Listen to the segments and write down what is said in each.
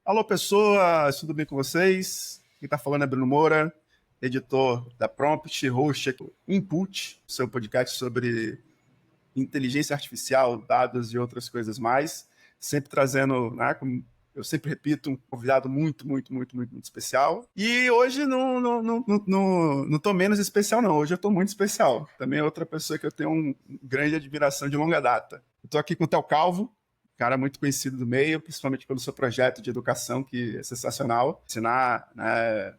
Alô, pessoas, tudo bem com vocês? Quem está falando é Bruno Moura, editor da Prompt, host aqui do Input, seu podcast sobre inteligência artificial, dados e outras coisas mais. Sempre trazendo, né, como eu sempre repito, um convidado muito especial. E hoje não tô menos especial, não. Hoje eu tô muito especial. Também é outra pessoa que eu tenho uma grande admiração de longa data. Eu tô aqui com o Theo Calvo, cara muito conhecido do meio, principalmente pelo seu projeto de educação, que é sensacional. Ensinar, né,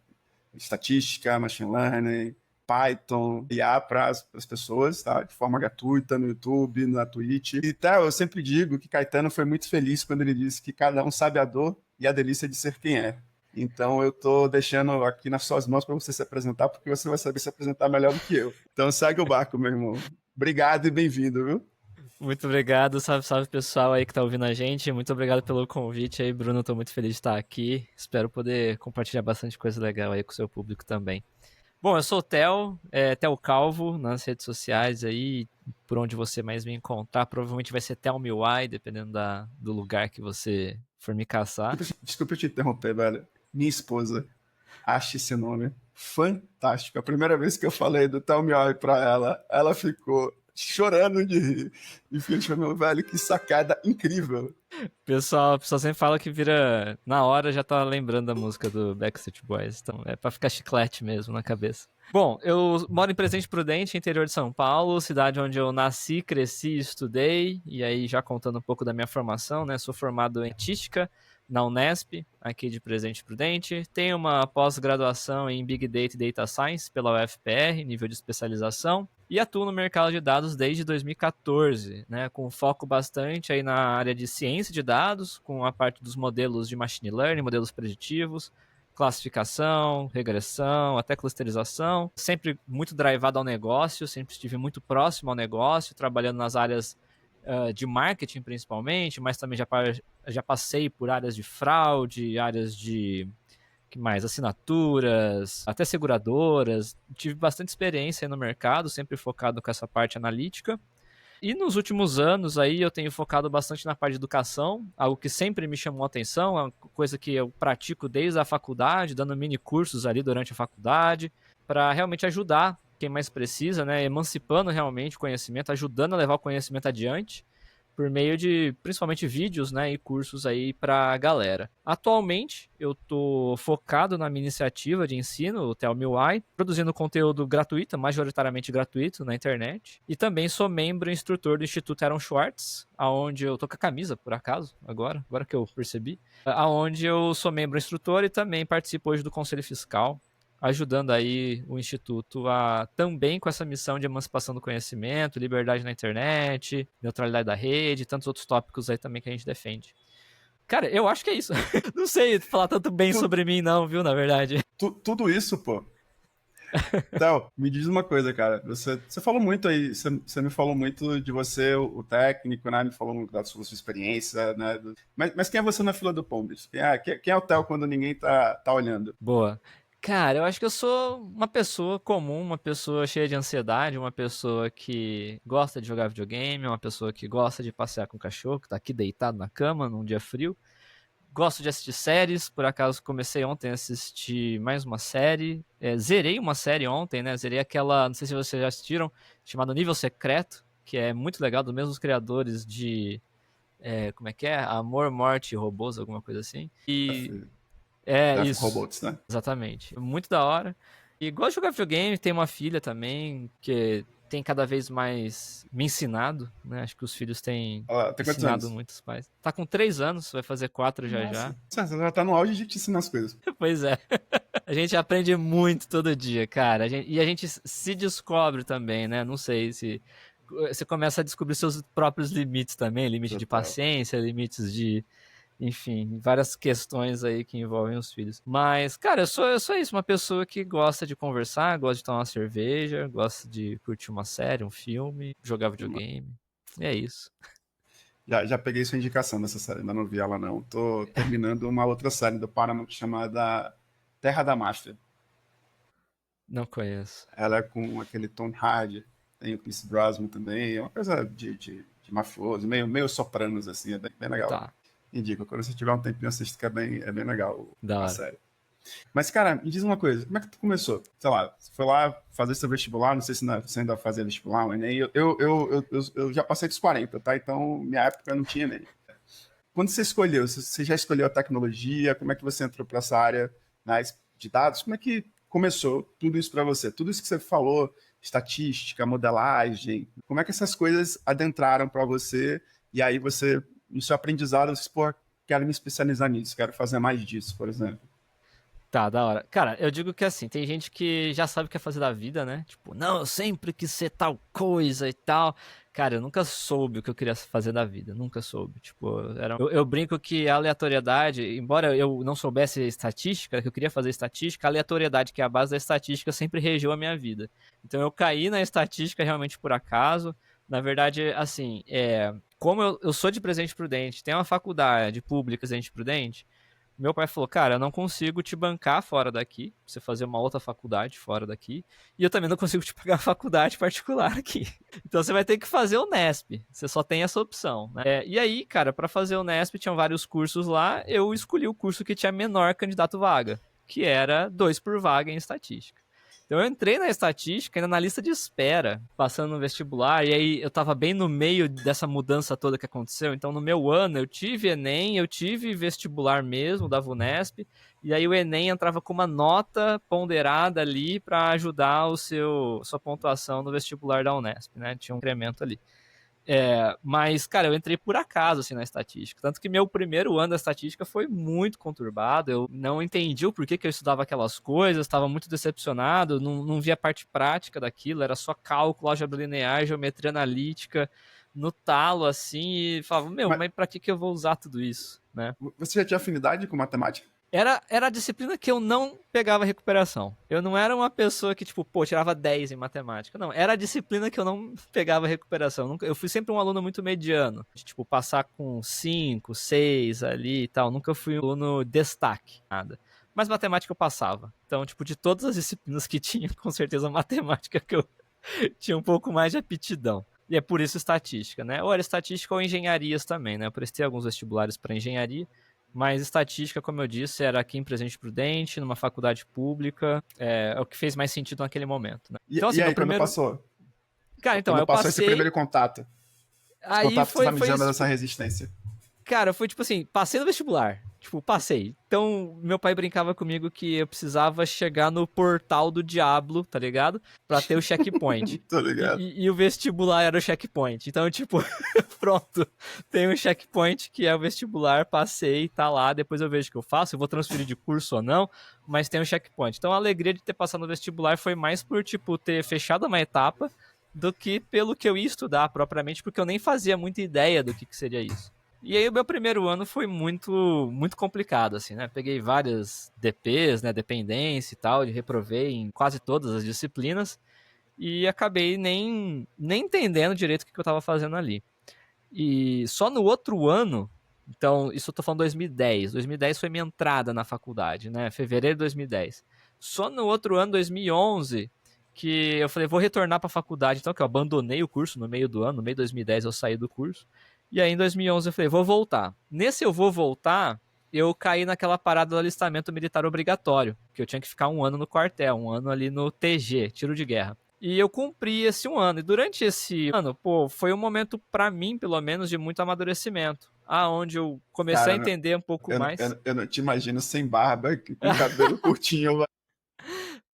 estatística, machine learning, Python, IA para as pessoas, tá? De forma gratuita no YouTube, na Twitch. E tá, eu sempre digo que Caetano foi muito feliz quando ele disse que cada um sabe a dor e a delícia de ser quem é. Então eu tô deixando aqui nas suas mãos para você se apresentar, porque você vai saber se apresentar melhor do que eu. Então segue o barco, meu irmão. Obrigado e bem-vindo, viu? Muito obrigado, salve pessoal aí que tá ouvindo a gente. Muito obrigado pelo convite aí, Bruno. Tô muito feliz de estar aqui. Espero poder compartilhar bastante coisa legal aí com o seu público também. Bom, eu sou o Theo, Theo Calvo nas redes sociais aí, por onde você mais me encontrar. Provavelmente vai ser Theo Miwai, dependendo do lugar que você for me caçar. Desculpa eu te interromper, velho. Minha esposa acha esse nome fantástico. A primeira vez que eu falei do Tell Me Why pra ela, ela ficou chorando de rir. E fica, meu velho, que sacada incrível. Pessoal sempre fala que vira. Na hora já tá lembrando da música do Backstreet Boys. Então é pra ficar chiclete mesmo na cabeça. Bom, eu moro em Presidente Prudente, interior de São Paulo, cidade onde eu nasci, cresci e estudei. E aí, já contando um pouco da minha formação, né? Sou formado em Artística na Unesp, aqui de Presidente Prudente. Tenho uma pós-graduação em Big Data e Data Science pela UFPR, nível de especialização. E atuo no mercado de dados desde 2014, né, com foco bastante aí na área de ciência de dados, com a parte dos modelos de machine learning, modelos preditivos, classificação, regressão, até clusterização. Sempre muito drivado ao negócio, sempre estive muito próximo ao negócio, trabalhando nas áreas de marketing principalmente, mas também já passei por áreas de fraude, áreas de que mais? Assinaturas, até seguradoras. Tive bastante experiência no mercado, sempre focado com essa parte analítica. E nos últimos anos aí eu tenho focado bastante na parte de educação, algo que sempre me chamou a atenção, é uma coisa que eu pratico desde a faculdade, dando mini cursos ali durante a faculdade, para realmente ajudar quem mais precisa, né, emancipando realmente o conhecimento, ajudando a levar o conhecimento adiante por meio de principalmente vídeos, né, e cursos aí para a galera. Atualmente eu tô focado na minha iniciativa de ensino, o Tell Me Why, produzindo conteúdo gratuito, majoritariamente gratuito na internet, e também sou membro e instrutor do Instituto Aaron Swartz, aonde eu tô com a camisa por acaso, agora que eu percebi, aonde eu sou membro e instrutor e também participo hoje do Conselho Fiscal, ajudando aí o Instituto a também com essa missão de emancipação do conhecimento, liberdade na internet, neutralidade da rede, tantos outros tópicos aí também que a gente defende. Cara, eu acho que é isso. Não sei falar tanto bem sobre mim não, viu, na verdade. Tudo isso, pô. Theo, me diz uma coisa, cara. Você falou muito aí, você me falou muito de você, o técnico, né? Me falou da sua experiência, né? Mas quem é você na fila do Pombis? Quem é o Theo quando ninguém tá olhando? Boa. Cara, eu acho que eu sou uma pessoa comum, uma pessoa cheia de ansiedade, uma pessoa que gosta de jogar videogame, uma pessoa que gosta de passear com o cachorro, que tá aqui deitado na cama num dia frio. Gosto de assistir séries, por acaso comecei ontem a assistir mais uma série. Zerei uma série ontem, né? Zerei aquela, não sei se vocês já assistiram, chamada Nível Secreto, que é muito legal, dos mesmos criadores de. Como é que é? Amor, Morte e Robôs, alguma coisa assim. E Death isso. Robots, né? Exatamente. Muito da hora. E gosto de jogar videogame, tem uma filha também, que tem cada vez mais me ensinado, né? Acho que os filhos têm Ela tem quantos ensinado anos? muitos pais. Tá com 3 anos, vai fazer 4 já já. Nossa, você já tá no auge de te ensinar as coisas. Pois é. A gente aprende muito todo dia, cara. E a gente se descobre também, né? Não sei se. Você começa a descobrir seus próprios limites também, limite de Total. paciência, limites de, enfim, várias questões aí que envolvem os filhos. Mas, cara, eu sou isso, uma pessoa que gosta de conversar, gosta de tomar uma cerveja, gosta de curtir uma série, um filme, jogar videogame. E é isso. Já peguei sua indicação dessa série, ainda não vi ela não. Tô terminando uma outra série do Paramount chamada Terra da Máfia. Não conheço. Ela é com aquele Tom Hardy, tem o Chris Brosnan também, é uma coisa de mafioso, meio Sopranos, assim, é bem legal. Tá. Indico, quando você tiver um tempinho, assiste que é bem legal Da a hora. série. Mas, cara, me diz uma coisa, como é que tu começou? Sei lá, você foi lá fazer seu vestibular, não sei se você ainda fazia vestibular, o Enem. Eu já passei dos 40, tá? Então, minha época não tinha Enem. Quando você escolheu, você já escolheu a tecnologia? Como é que você entrou para essa área, né, de dados? Como é que começou tudo isso para você? Tudo isso que você falou, estatística, modelagem, como é que essas coisas adentraram para você? E aí você, no seu aprendizado, você, pô, quero me especializar nisso, quero fazer mais disso, por exemplo. Tá, da hora. Cara, eu digo que assim, tem gente que já sabe o que é fazer da vida, né? Tipo, não, eu sempre quis ser tal coisa e tal. Cara, eu nunca soube o que eu queria fazer da vida, nunca soube. Tipo, eu brinco que a aleatoriedade, embora eu não soubesse estatística, que eu queria fazer estatística, a aleatoriedade, que é a base da estatística, sempre regeu a minha vida. Então eu caí na estatística realmente por acaso. Na verdade, assim, como eu sou de Presidente Prudente, tem uma faculdade pública Presidente Prudente. Meu pai falou, cara, eu não consigo te bancar fora daqui, pra você fazer uma outra faculdade fora daqui, e eu também não consigo te pagar faculdade particular aqui. Então você vai ter que fazer o Nesp, você só tem essa opção, né? E aí, cara, para fazer o Nesp tinham vários cursos lá, eu escolhi o curso que tinha menor candidato vaga, que era 2 por vaga em estatística. Então eu entrei na estatística, ainda na lista de espera, passando no vestibular, e aí eu tava bem no meio dessa mudança toda que aconteceu. Então no meu ano eu tive Enem, eu tive vestibular mesmo da VUNESP, e aí o Enem entrava com uma nota ponderada ali para ajudar sua pontuação no vestibular da Unesp, né? Tinha um incremento ali. Mas, cara, eu entrei por acaso, assim, na estatística. Tanto que meu primeiro ano da estatística foi muito conturbado. Eu não entendi o porquê que eu estudava aquelas coisas, estava muito decepcionado, não via a parte prática daquilo, era só cálculo, álgebra linear, geometria analítica, no talo, assim, e falava, meu, Mas mas pra que eu vou usar tudo isso, né? você já tinha afinidade com matemática? Era a disciplina que eu não pegava recuperação. Eu não era uma pessoa que, tipo, pô, tirava 10 em matemática. Não, era a disciplina que eu não pegava recuperação. Eu fui sempre um aluno muito mediano. De, tipo, passar com 5, 6 ali e tal. Nunca fui um aluno destaque, nada. Mas matemática eu passava. Então, tipo, de todas as disciplinas que tinha, com certeza matemática que eu tinha um pouco mais de aptidão. E é por isso estatística, né? Ou era estatística ou engenharias também, né? Eu prestei alguns vestibulares para engenharia. Mas estatística, como eu disse, era aqui em Presidente Prudente, numa faculdade pública, é o que fez mais sentido naquele momento, né? Então, assim, E meu aí, primeiro... Cara, então, quando eu passou esse passei... primeiro contato, esse Aí contato que você tá me foi dizendo isso. dessa resistência. Cara, foi tipo assim, passei no vestibular. Tipo, passei. Então, meu pai brincava comigo que eu precisava chegar no portal do Diablo, tá ligado? Pra ter o checkpoint. Tô ligado. E o vestibular era o checkpoint. Então, tipo, pronto. Tem um checkpoint que é o vestibular, passei, tá lá. Depois eu vejo o que eu faço, eu vou transferir de curso ou não. Mas tem um checkpoint. Então, a alegria de ter passado no vestibular foi mais por, tipo, ter fechado uma etapa do que pelo que eu ia estudar propriamente, porque eu nem fazia muita ideia do que seria isso. E aí o meu primeiro ano foi muito complicado, assim, né? Peguei várias DPs, né? Dependência e tal, e reprovei em quase todas as disciplinas e acabei nem entendendo direito o que eu estava fazendo ali. E só no outro ano, então, isso eu tô falando 2010. 2010 foi minha entrada na faculdade, né? Fevereiro de 2010. Só no outro ano, 2011, que eu falei, vou retornar para a faculdade, então, que eu abandonei o curso no meio do ano, no meio de 2010 eu saí do curso. E aí em 2011 eu falei, vou voltar. Nesse eu vou voltar, eu caí naquela parada do alistamento militar obrigatório, que eu tinha que ficar um ano no quartel, um ano ali no TG, tiro de guerra. E eu cumpri esse um ano. E durante esse ano, pô, foi um momento, pra mim, pelo menos, de muito amadurecimento. Aonde eu comecei a Cara, entender um pouco mais. eu não te imagino sem barba, com cabelo curtinho.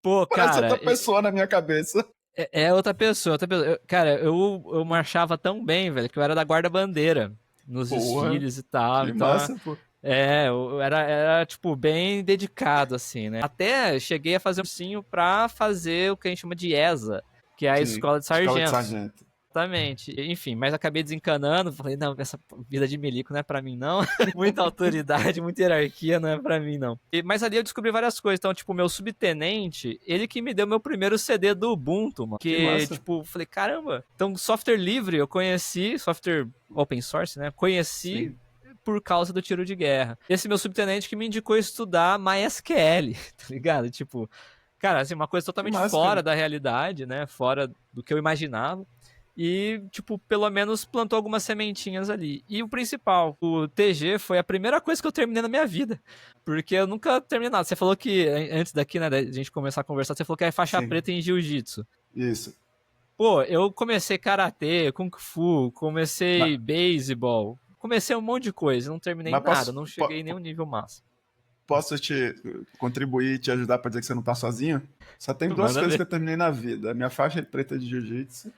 Pô, Parece cara, outra pessoa na minha cabeça. é outra pessoa, outra pessoa. Cara, eu marchava tão bem, velho, que eu era da guarda-bandeira nos Porra, desfiles e tal. que Então, massa, pô. eu era, tipo, bem dedicado, assim, né? Até cheguei a fazer um cursinho pra fazer o que a gente chama de ESA, que é a Sim, Escola de escola de Sargentos. sargento. Exatamente. Enfim, mas acabei desencanando. Falei, não, essa vida de milico não é pra mim, não. Muita autoridade, muita hierarquia não é pra mim, não. Mas ali eu descobri várias coisas. Então, tipo, meu subtenente, ele que me deu meu primeiro CD do Ubuntu, mano. Que Que, massa. tipo, falei, caramba. Então, software livre eu conheci, software open source, né? Conheci Sim. por causa do tiro de guerra. Esse meu subtenente que me indicou estudar MySQL, tá ligado? Tipo, cara, assim, uma coisa Que totalmente massa, fora cara. da realidade, né? Fora do que eu imaginava. E, tipo, pelo menos plantou algumas sementinhas ali. E o principal, o TG foi a primeira coisa que eu terminei na minha vida. Porque eu nunca terminei nada. Você falou que, antes daqui, né, da gente começar a conversar, você falou que é faixa Sim, preta em jiu-jitsu. isso. Pô, eu comecei karatê, kung fu, Mas, comecei beisebol, comecei um monte de coisa, não terminei mas nada, não cheguei nem po- um nível máximo. posso te contribuir e te ajudar para dizer que você não tá sozinho? Só tem duas Manda coisas que ver. eu terminei na vida: a minha faixa preta de jiu-jitsu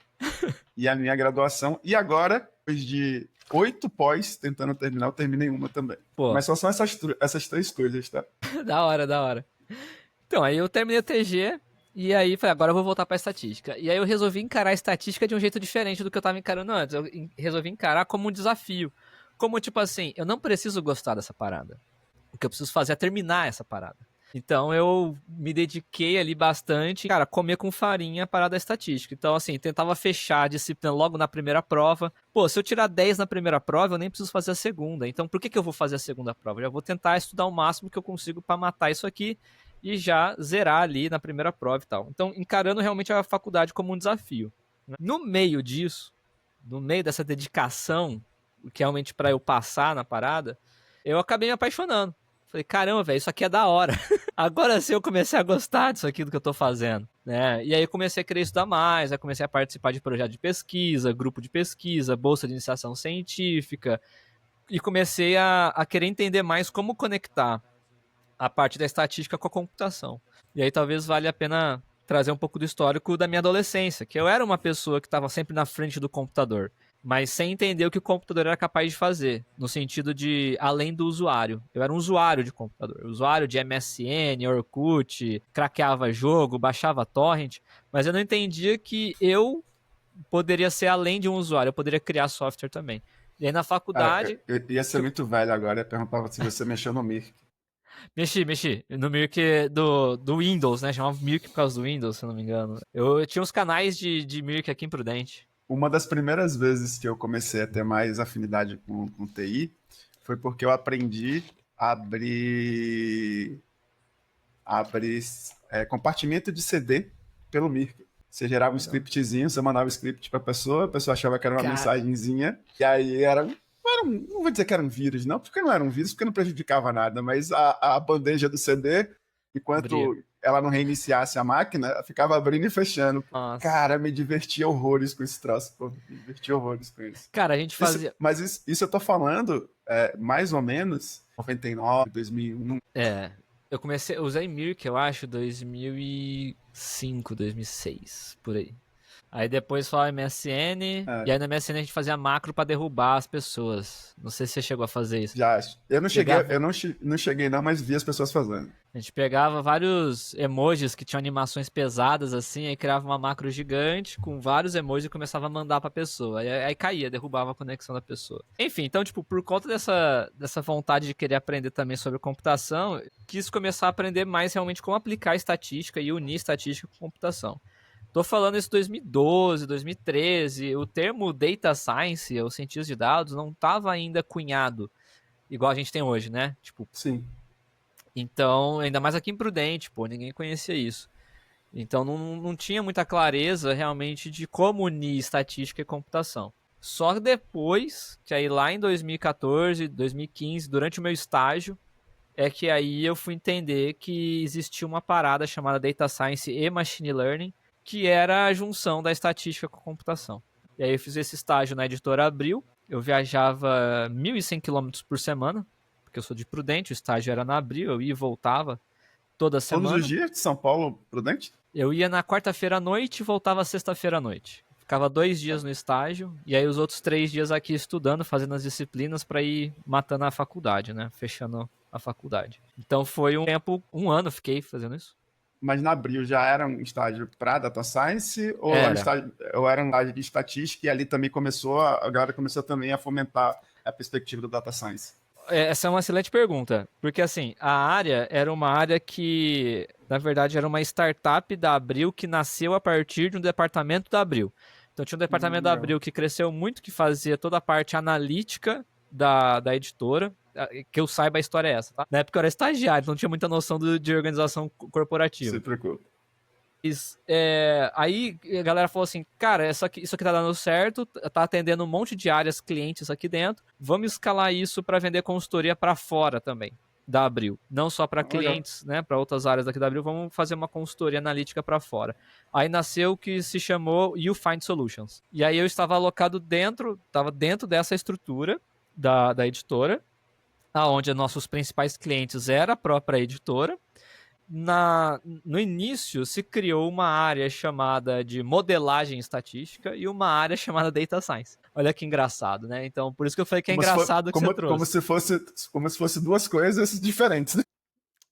e a minha graduação. E agora, depois de 8 pós tentando terminar, eu terminei uma também. Pô, Mas só são essas três coisas, tá? da hora, da hora. Então, aí eu terminei o TG e aí falei, agora eu vou voltar pra estatística. E aí eu resolvi encarar a estatística de um jeito diferente do que eu tava encarando antes. Eu resolvi encarar como um desafio. Como, tipo assim, eu não preciso gostar dessa parada. O que eu preciso fazer é terminar essa parada. Então eu me dediquei ali bastante, cara, comer com farinha a parada estatística. Então, assim, tentava fechar a disciplina logo na primeira prova. Pô, se eu tirar 10 na primeira prova, eu nem preciso fazer a segunda. Então, por que eu vou fazer a segunda prova? Eu já vou tentar estudar o máximo que eu consigo pra matar isso aqui e já zerar ali na primeira prova e tal. Então, encarando realmente a faculdade como um desafio. No meio disso, no meio dessa dedicação, que realmente pra eu passar na parada, eu acabei me apaixonando. Falei, caramba, velho, isso aqui é da hora. Agora sim eu comecei a gostar disso aqui do que eu tô fazendo, né? E aí eu comecei a querer estudar mais, aí comecei a participar de projeto de pesquisa, grupo de pesquisa, bolsa de iniciação científica, e comecei a querer entender mais como conectar a parte da estatística com a computação. E aí talvez valha a pena trazer um pouco do histórico da minha adolescência, que eu era uma pessoa que estava sempre na frente do computador, mas sem entender o que o computador era capaz de fazer, no sentido de além do usuário. Eu era um usuário de computador, usuário de MSN, Orkut, craqueava jogo, baixava torrent, mas eu não entendia que eu poderia ser além de um usuário, eu poderia criar software também. E aí na Cara, faculdade, eu ia ser muito velho agora, ia perguntar se você mexeu no Mirk. mexi. No Mirk do Windows, né? Chamava Mirk por causa do Windows, se eu não me engano. Eu tinha uns canais de Mirk aqui em Prudente. Uma das primeiras vezes que eu comecei a ter mais afinidade com TI foi porque eu aprendi a abrir compartimento de CD pelo Mirk. Você gerava um Legal. scriptzinho, você mandava o script para a pessoa achava que era uma Cara, mensagenzinha, e aí não vou dizer que era um vírus, não, porque não era um vírus, porque não prejudicava nada, mas a bandeja do CD, abria. enquanto ela não reiniciasse a máquina, ela ficava abrindo e fechando. Nossa. Cara, me divertia horrores com esse troço, pô. Me divertia horrores com isso. Cara, a gente fazia. Mas isso eu tô falando, mais ou menos, 99, 2001. É. Eu comecei. Eu usei Mirk, eu acho, 2005, 2006, por aí. Aí depois foi o MSN, e É, aí no MSN a gente fazia macro pra derrubar as pessoas. Não sei se você chegou a fazer isso. já acho. Eu não cheguei, Pegava, não cheguei não, mas vi as pessoas fazendo. a gente pegava vários emojis que tinham animações pesadas assim, aí criava uma macro gigante com vários emojis e começava a mandar pra pessoa. Aí caía, derrubava a conexão da pessoa. Enfim, então, tipo, por conta dessa vontade de querer aprender também sobre computação, quis começar a aprender mais realmente como aplicar estatística e unir estatística com computação. Tô falando isso em 2012, 2013. O termo data science, ou cientista de dados, não estava ainda cunhado, igual a gente tem hoje, né? Tipo, Sim. então, ainda mais aqui em Prudente, pô, ninguém conhecia isso. Então não tinha muita clareza realmente de como unir estatística e computação. Só depois, que aí lá em 2014, 2015, durante o meu estágio, é que aí eu fui entender que existia uma parada chamada Data Science e Machine Learning, que era a junção da estatística com a computação. E aí eu fiz esse estágio na editora Abril, eu viajava 1.100 quilômetros por semana, porque eu sou de Prudente, o estágio era na Abril, eu ia e voltava toda Todos os semana. dias de São Paulo, Prudente? Eu ia na quarta-feira à noite e voltava sexta-feira à noite. Ficava 2 dias no estágio, e aí os outros 3 dias aqui estudando, fazendo as disciplinas para ir matando a faculdade, né? Fechando a faculdade. Então foi um tempo, um ano fiquei fazendo isso. Mas na Abril já era um estágio para Data Science Era. ou era um estágio de estatística e ali também a galera começou também a fomentar a perspectiva do Data Science? Essa é uma excelente pergunta, porque assim, a área era uma área que, na verdade, era uma startup da Abril que nasceu a partir de um departamento da Abril. Então tinha um departamento da Legal. Abril que cresceu muito, que fazia toda a parte analítica da editora. Que eu saiba, a história é essa, tá? Na época eu era estagiário, então não tinha muita noção de organização corporativa. Se preocupa. Aí a galera falou assim, cara, isso aqui tá dando certo, tá atendendo um monte de áreas clientes aqui dentro, vamos escalar isso para vender consultoria para fora também da Abril, não só para clientes, né, para outras áreas daqui da Abril, vamos fazer uma consultoria analítica para fora. Aí nasceu o que se chamou YouFind Solutions. E aí eu estava alocado dentro dessa estrutura da editora, aonde nossos principais clientes era a própria editora. No início se criou uma área chamada de modelagem estatística e uma área chamada Data Science. Olha que engraçado, né? Então, por isso que eu falei que é engraçado que você trouxe. Como se fosse duas coisas diferentes, né?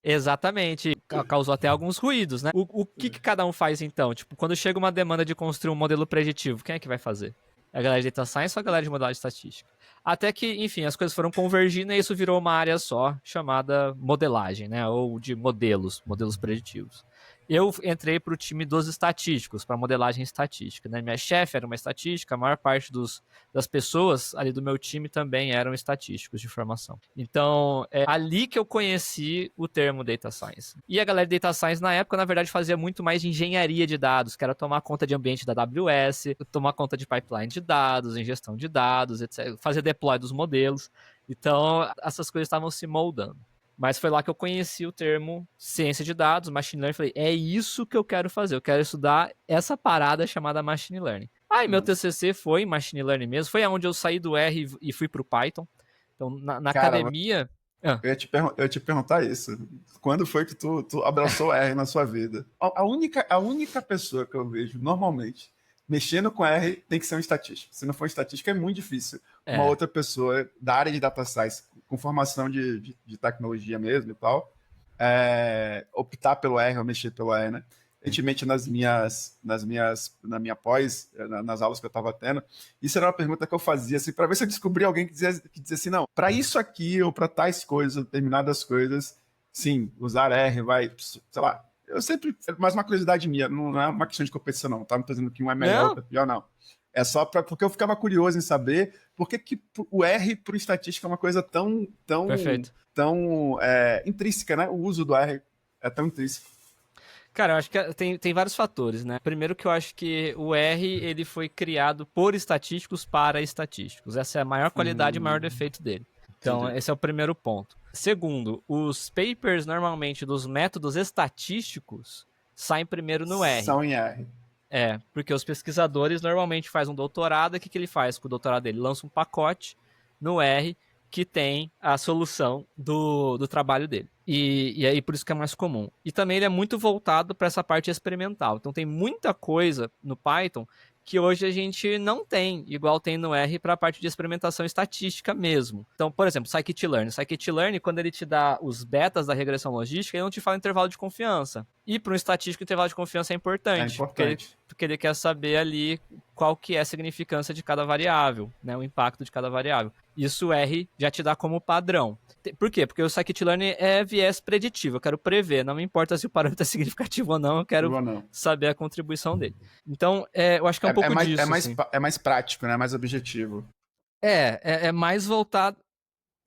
Exatamente. Causou até alguns ruídos, né? O que cada um faz então? Tipo, quando chega uma demanda de construir um modelo preditivo, quem é que vai fazer? É a galera de Data Science ou a galera de modelagem estatística? Até que, enfim, as coisas foram convergindo e isso virou uma área só, chamada modelagem, né? Ou de modelos preditivos. Eu entrei para o time dos estatísticos, para modelagem estatística, né? Minha chefe era uma estatística, a maior parte das pessoas ali do meu time também eram estatísticos de formação. Então, é ali que eu conheci o termo Data Science. E a galera de Data Science, na época, na verdade, fazia muito mais de engenharia de dados, que era tomar conta de ambiente da AWS, tomar conta de pipeline de dados, ingestão de dados, etc. Fazer deploy dos modelos. Então, essas coisas estavam se moldando. Mas foi lá que eu conheci o termo ciência de dados, machine learning. Falei, é isso que eu quero fazer. Eu quero estudar essa parada chamada machine learning. Aí meu TCC foi machine learning mesmo. Foi onde eu saí do R e fui pro Python. Então, na academia... Eu ia te perguntar isso. Quando foi que tu abraçou R na sua vida? A única pessoa que eu vejo normalmente mexendo com R tem que ser um estatístico. Se não for estatístico, é muito difícil uma outra pessoa da área de data science, com formação de tecnologia mesmo e tal, optar pelo R ou mexer pelo R, né? Recentemente, na minha pós, nas aulas que eu estava tendo, isso era uma pergunta que eu fazia, assim, para ver se eu descobria alguém que dizia assim, não, para isso aqui ou para tais coisas, determinadas coisas, sim, usar R vai, sei lá, eu sempre, mais uma curiosidade minha, não é uma questão de competição, não, tá? Não tô dizendo que um é melhor, outro é pior, não. É só porque eu ficava curioso em saber por que o R para o estatística é uma coisa tão intrínseca, né? O uso do R é tão intrínseco. Cara, eu acho que tem vários fatores, né? Primeiro que eu acho que o R, ele foi criado por estatísticos para estatísticos. Essa é a maior qualidade e o maior defeito dele. Então, entendi. Esse é o primeiro ponto. Segundo, os papers, normalmente, dos métodos estatísticos, saem primeiro no R. São em R. Porque os pesquisadores normalmente fazem um doutorado, e o que ele faz com o doutorado dele? Lança um pacote no R que tem a solução do trabalho dele. E aí por isso que é mais comum. E também ele é muito voltado para essa parte experimental. Então tem muita coisa no Python que hoje a gente não tem, igual tem no R para a parte de experimentação estatística mesmo. Então, por exemplo, Scikit-learn. Scikit-learn, quando ele te dá os betas da regressão logística, ele não te fala intervalo de confiança. E para um estatístico, o intervalo de confiança é importante. Porque ele quer saber ali qual que é a significância de cada variável, né, o impacto de cada variável. Isso o R já te dá como padrão. Por quê? Porque o Scikit-learn é viés preditivo, eu quero prever, não me importa se o parâmetro é significativo ou não, eu quero saber a contribuição dele. Então, eu acho que é um pouco disso. É mais prático, né? Mais objetivo. É mais voltado...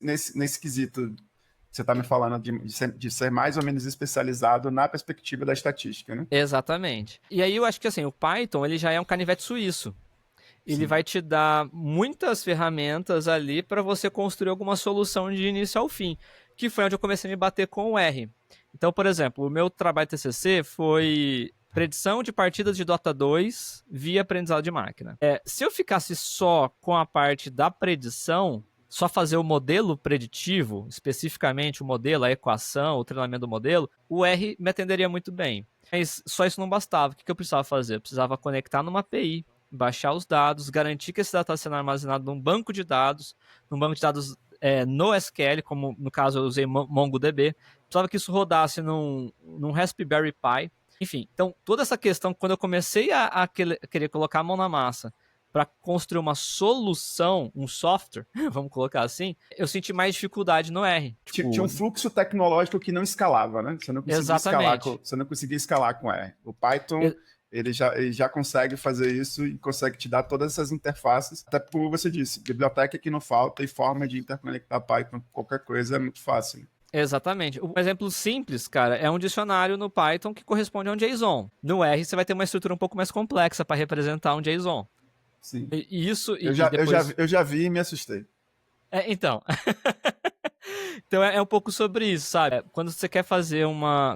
Nesse quesito, você está me falando de ser mais ou menos especializado na perspectiva da estatística, né? Exatamente. E aí eu acho que assim, o Python ele já é um canivete suíço. Ele vai te dar muitas ferramentas ali para você construir alguma solução de início ao fim, que foi onde eu comecei a me bater com o R. Então, por exemplo, o meu trabalho TCC foi predição de partidas de Dota 2 via aprendizado de máquina. Se eu ficasse só com a parte da predição, só fazer o modelo preditivo, especificamente o modelo, a equação, o treinamento do modelo, o R me atenderia muito bem. Mas só isso não bastava. O que eu precisava fazer? Eu precisava conectar numa API, baixar os dados, garantir que esse dado está sendo armazenado num banco de dados no SQL, como no caso eu usei MongoDB. Precisava que isso rodasse num Raspberry Pi. Enfim, então toda essa questão, quando eu comecei a querer colocar a mão na massa para construir uma solução, um software, vamos colocar assim, eu senti mais dificuldade no R. Tinha um fluxo tecnológico que não escalava, né? Você não conseguia escalar com R. O Python... Ele já consegue fazer isso e consegue te dar todas essas interfaces. Até como você disse, biblioteca que não falta e forma de interconectar Python com qualquer coisa é muito fácil. Exatamente. Um exemplo simples, cara, é um dicionário no Python que corresponde a um JSON. No R você vai ter uma estrutura um pouco mais complexa para representar um JSON. Sim. E isso, Eu e já, eu já, depois... eu já vi e me assustei. Então, então é um pouco sobre isso, sabe? Quando você quer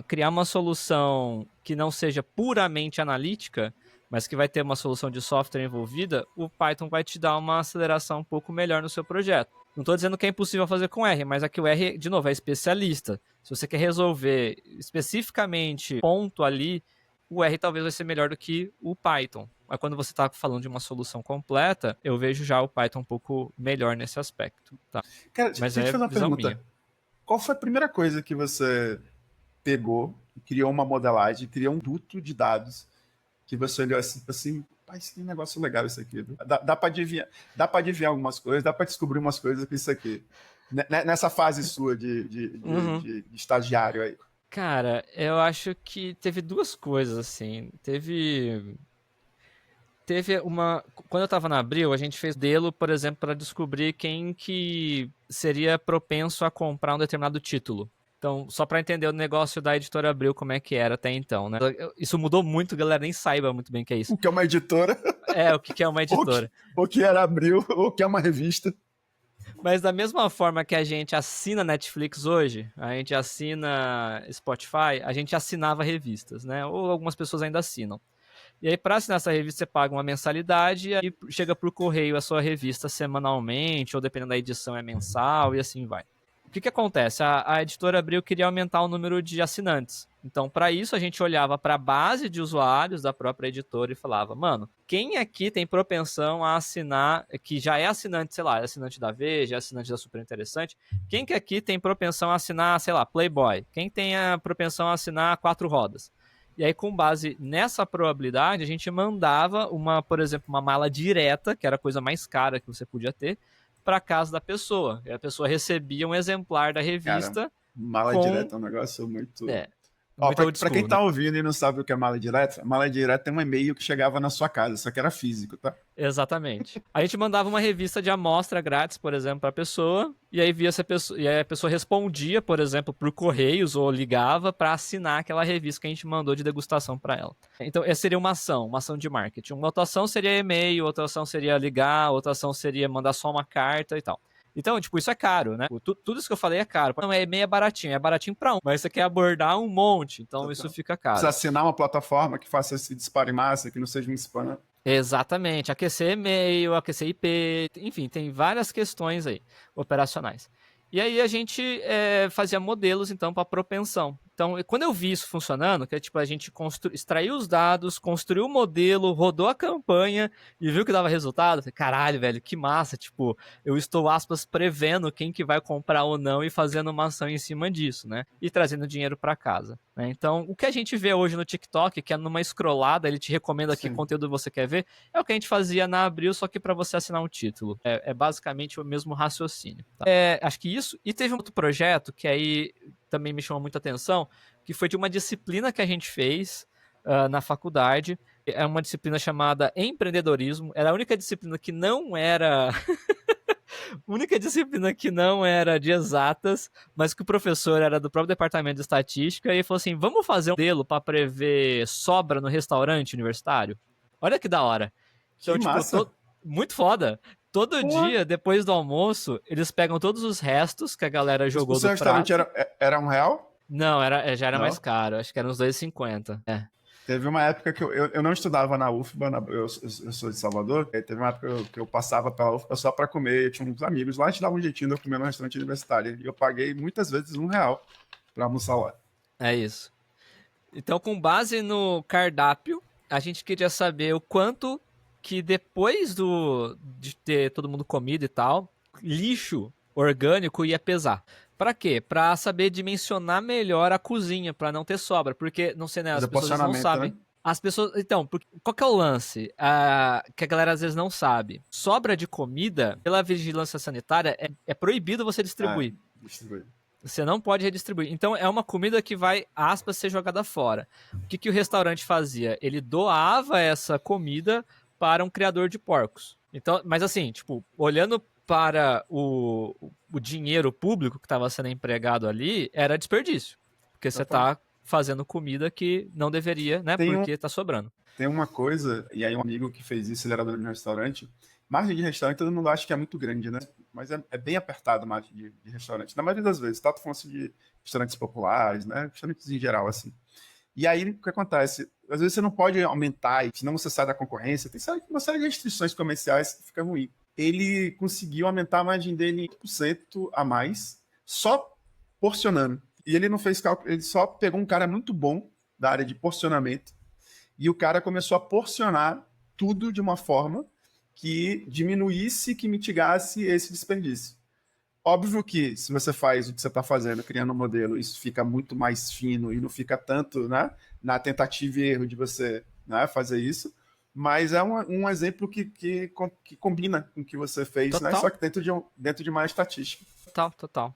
criar uma solução que não seja puramente analítica, mas que vai ter uma solução de software envolvida, o Python vai te dar uma aceleração um pouco melhor no seu projeto. Não estou dizendo que é impossível fazer com R, mas aqui o R, de novo, é especialista. Se você quer resolver especificamente ponto ali, o R talvez vai ser melhor do que o Python. Mas quando você está falando de uma solução completa, eu vejo já o Python um pouco melhor nesse aspecto. Tá? Cara, deixa Mas eu te é fazer uma visão pergunta. minha. Qual foi a primeira coisa que você pegou, criou uma modelagem, criou um duto de dados que você olhou assim, pai, que negócio legal isso aqui. Dá para adivinhar algumas coisas, dá para descobrir umas coisas com isso aqui. Nessa fase sua Uhum. de estagiário aí. Cara, eu acho que teve duas coisas, assim. Teve uma. Quando eu tava na Abril, a gente fez modelo, por exemplo, para descobrir quem que seria propenso a comprar um determinado título. Então, só para entender o negócio da editora Abril, como é que era até então, né? Isso mudou muito, a galera nem saiba muito bem o que é isso. O que é uma editora, É, o que é uma editora. o que era Abril, o que é uma revista. Mas da mesma forma que a gente assina Netflix hoje, a gente assina Spotify, a gente assinava revistas, né? Ou algumas pessoas ainda assinam. E aí, para assinar essa revista, você paga uma mensalidade e aí chega por correio a sua revista semanalmente, ou dependendo da edição é mensal, e assim vai. O que acontece? A editora Abril queria aumentar o número de assinantes. Então, para isso, a gente olhava para a base de usuários da própria editora e falava, mano, quem aqui tem propensão a assinar, que já é assinante, sei lá, é assinante da Veja, é assinante da Super Interessante, quem que aqui tem propensão a assinar, sei lá, Playboy? Quem tem a propensão a assinar Quatro Rodas? E aí, com base nessa probabilidade, a gente mandava por exemplo, uma mala direta, que era a coisa mais cara que você podia ter, para casa da pessoa. E a pessoa recebia um exemplar da Cara, revista mala com. direta é um negócio muito. É, Ó, muito old pra quem school, né? tá ouvindo e não sabe o que é mala direta é um e-mail que chegava na sua casa, só que era físico, tá? Exatamente. A gente mandava uma revista de amostra grátis, por exemplo, para a pessoa, e aí via se a pessoa, e aí a pessoa respondia, por exemplo, por correios ou ligava para assinar aquela revista que a gente mandou de degustação para ela. Então, essa seria uma ação de marketing. Uma outra ação seria e-mail, outra ação seria ligar, outra ação seria mandar só uma carta e tal. Então, tipo, isso é caro, né? Tudo isso que eu falei é caro. Não, e-mail é baratinho para um, mas você quer abordar um monte, então isso fica Precisa caro. assinar uma plataforma que faça esse disparo em massa, que não seja um spam. Exatamente, aquecer e-mail, aquecer IP, enfim, tem várias questões aí operacionais. E aí a gente fazia modelos, então, para propensão. Então, quando eu vi isso funcionando, que é tipo, a gente extraiu os dados, construiu o modelo, rodou a campanha e viu que dava resultado, eu falei, caralho, velho, que massa, tipo, eu estou, aspas, prevendo quem que vai comprar ou não e fazendo uma ação em cima disso, né? E trazendo dinheiro para casa. Né? Então, o que a gente vê hoje no TikTok, que é numa scrollada, ele te recomenda que Sim. conteúdo você quer ver, é o que a gente fazia na Abril, só que para você assinar um título. É basicamente o mesmo raciocínio. Tá? Acho que isso. E teve um outro projeto que aí também me chamou muita atenção, que foi de uma disciplina que a gente fez na faculdade. É uma disciplina chamada empreendedorismo. Era a única disciplina que não era única disciplina que não era de exatas, mas que o professor era do próprio departamento de estatística e ele falou assim: vamos fazer um modelo para prever sobra no restaurante universitário? Olha que da hora. Que Então, tipo, massa! muito foda. Todo Pô, dia, depois do almoço, eles pegam todos os restos que a galera o jogou do seu restaurante prato. era R$ 1? Não, já era mais Não. caro. Acho que era uns 2,50. Teve uma época que eu não estudava na UFBA, eu sou de Salvador, aí teve uma época que eu passava pela UFBA só para comer, eu tinha uns amigos lá, a gente dava um jeitinho de eu comer no restaurante universitário, e eu paguei muitas vezes R$ 1 para almoçar lá. É isso. Então, com base no cardápio, a gente queria saber o quanto que depois de ter todo mundo comido e tal, lixo orgânico ia pesar. Para quê? Para saber dimensionar melhor a cozinha, para não ter sobra, porque não sei, né, Fazer as pessoas às vezes não porcionamento, né? sabem. As pessoas, então, qual que é o lance? Que a galera às vezes não sabe. Sobra de comida, pela vigilância sanitária, é proibido você Ah, distribuir. distribuir. Você não pode redistribuir. Então é uma comida que vai, aspas, ser jogada fora. O que o restaurante fazia? Ele doava essa comida para um criador de porcos. Então, mas assim, tipo, olhando para o dinheiro público que estava sendo empregado ali era desperdício. Porque você Total. tá fazendo comida que não deveria, né? Tem Porque tá sobrando. Tem uma coisa, e aí um amigo que fez isso, ele era dono de um restaurante. Margem de restaurante todo mundo acha que é muito grande, né? Mas é bem apertado a margem de restaurante. Na maioria das vezes, tá? Tô falando assim de restaurantes populares, né? Restaurantes em geral, assim. E aí, o que acontece? Às vezes você não pode aumentar, senão você sai da concorrência. Tem uma série de restrições comerciais que fica ruim. Ele conseguiu aumentar a margem dele 1% a mais, só porcionando. E ele não fez cálculo, ele só pegou um cara muito bom da área de porcionamento e o cara começou a porcionar tudo de uma forma que diminuísse, que mitigasse esse desperdício. Óbvio que se você faz o que você está fazendo, criando um modelo, isso fica muito mais fino e não fica tanto, né, na tentativa e erro de você, né, fazer isso, mas é um exemplo que combina com o que você fez, né, Total. só que dentro de uma estatística. Total.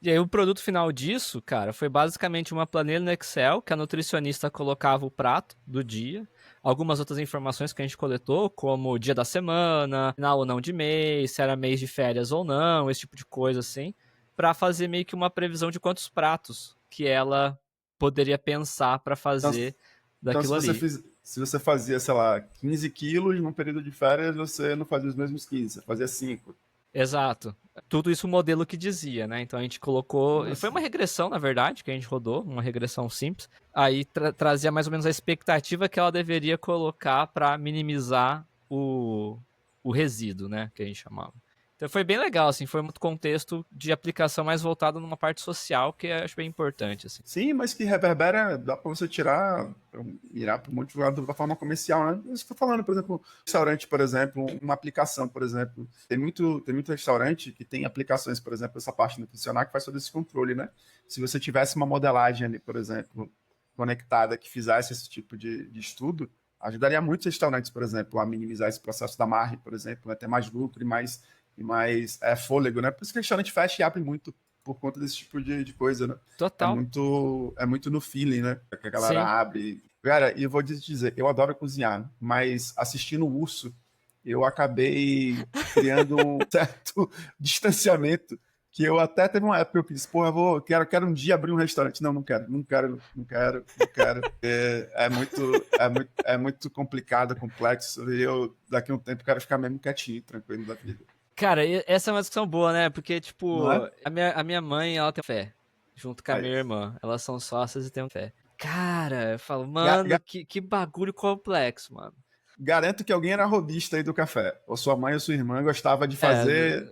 E aí o produto final disso, cara, foi basicamente uma planilha no Excel que a nutricionista colocava o prato do dia, algumas outras informações que a gente coletou, como o dia da semana, final ou não de mês, se era mês de férias ou não, esse tipo de coisa assim, pra fazer meio que uma previsão de quantos pratos que ela poderia pensar pra Então, fazer então daquilo ali. se você fazia, sei lá, 15 quilos num período de férias, você não fazia os mesmos 15, você fazia 5. Exato. Tudo isso o modelo que dizia, né? Então a gente colocou. E foi Nossa. uma regressão, na verdade, que a gente rodou, uma regressão simples. Aí trazia mais ou menos a expectativa que ela deveria colocar para minimizar o resíduo, né? Que a gente chamava. Então foi bem legal, assim, foi um contexto de aplicação mais voltado numa parte social, que eu acho bem importante, assim. Sim, mas que reverbera, dá para você tirar, mirar para um monte de lado da forma comercial, né? Isso que eu tô falando, por exemplo, restaurante, por exemplo, uma aplicação, por exemplo. Tem muito restaurante que tem aplicações, por exemplo, essa parte nutricional que faz todo esse controle, né? Se você tivesse uma modelagem ali, por exemplo, conectada que fizesse esse tipo de estudo, ajudaria muitos restaurantes, por exemplo, a minimizar esse processo da margem, por exemplo, a ter mais lucro e mais fôlego, né? Por isso que o restaurante fecha e abre muito por conta desse tipo de coisa, né? Total. É muito no feeling, né? Que a galera Sim. abre. Cara, e eu vou te dizer, eu adoro cozinhar, mas assistindo o Urso, eu acabei criando um certo distanciamento que eu até teve uma época que eu disse, pô, quero um dia abrir um restaurante. Não, não quero. É muito complicado, complexo, e eu daqui a um tempo quero ficar mesmo quietinho, tranquilo da vida. Cara, essa é uma discussão boa, né? Porque, tipo, Não é? a minha mãe, ela tem fé. Junto com a Aí. minha irmã. Elas são sócias e têm fé. Cara, eu falo, Ga- mano, ga- que bagulho complexo, mano. Garanto que alguém era robista aí do café. Ou sua mãe ou sua irmã gostava de É, fazer.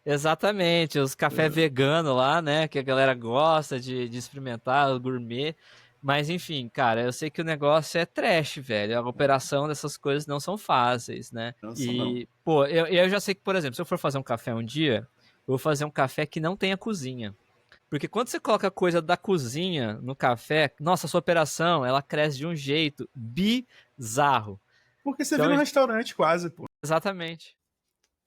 exatamente. Os café vegano lá, né? Que a galera gosta de experimentar, o gourmet. Mas, enfim, cara, eu sei que o negócio é trash, velho. A operação dessas coisas não são fáceis, né? Não sou não. E, pô, eu já sei que, por exemplo, se eu for fazer um café um dia, eu vou fazer um café que não tenha cozinha. Porque quando você coloca coisa da cozinha no café, nossa, a sua operação, ela cresce de um jeito bizarro. Porque você Então, vira um restaurante quase, pô. exatamente.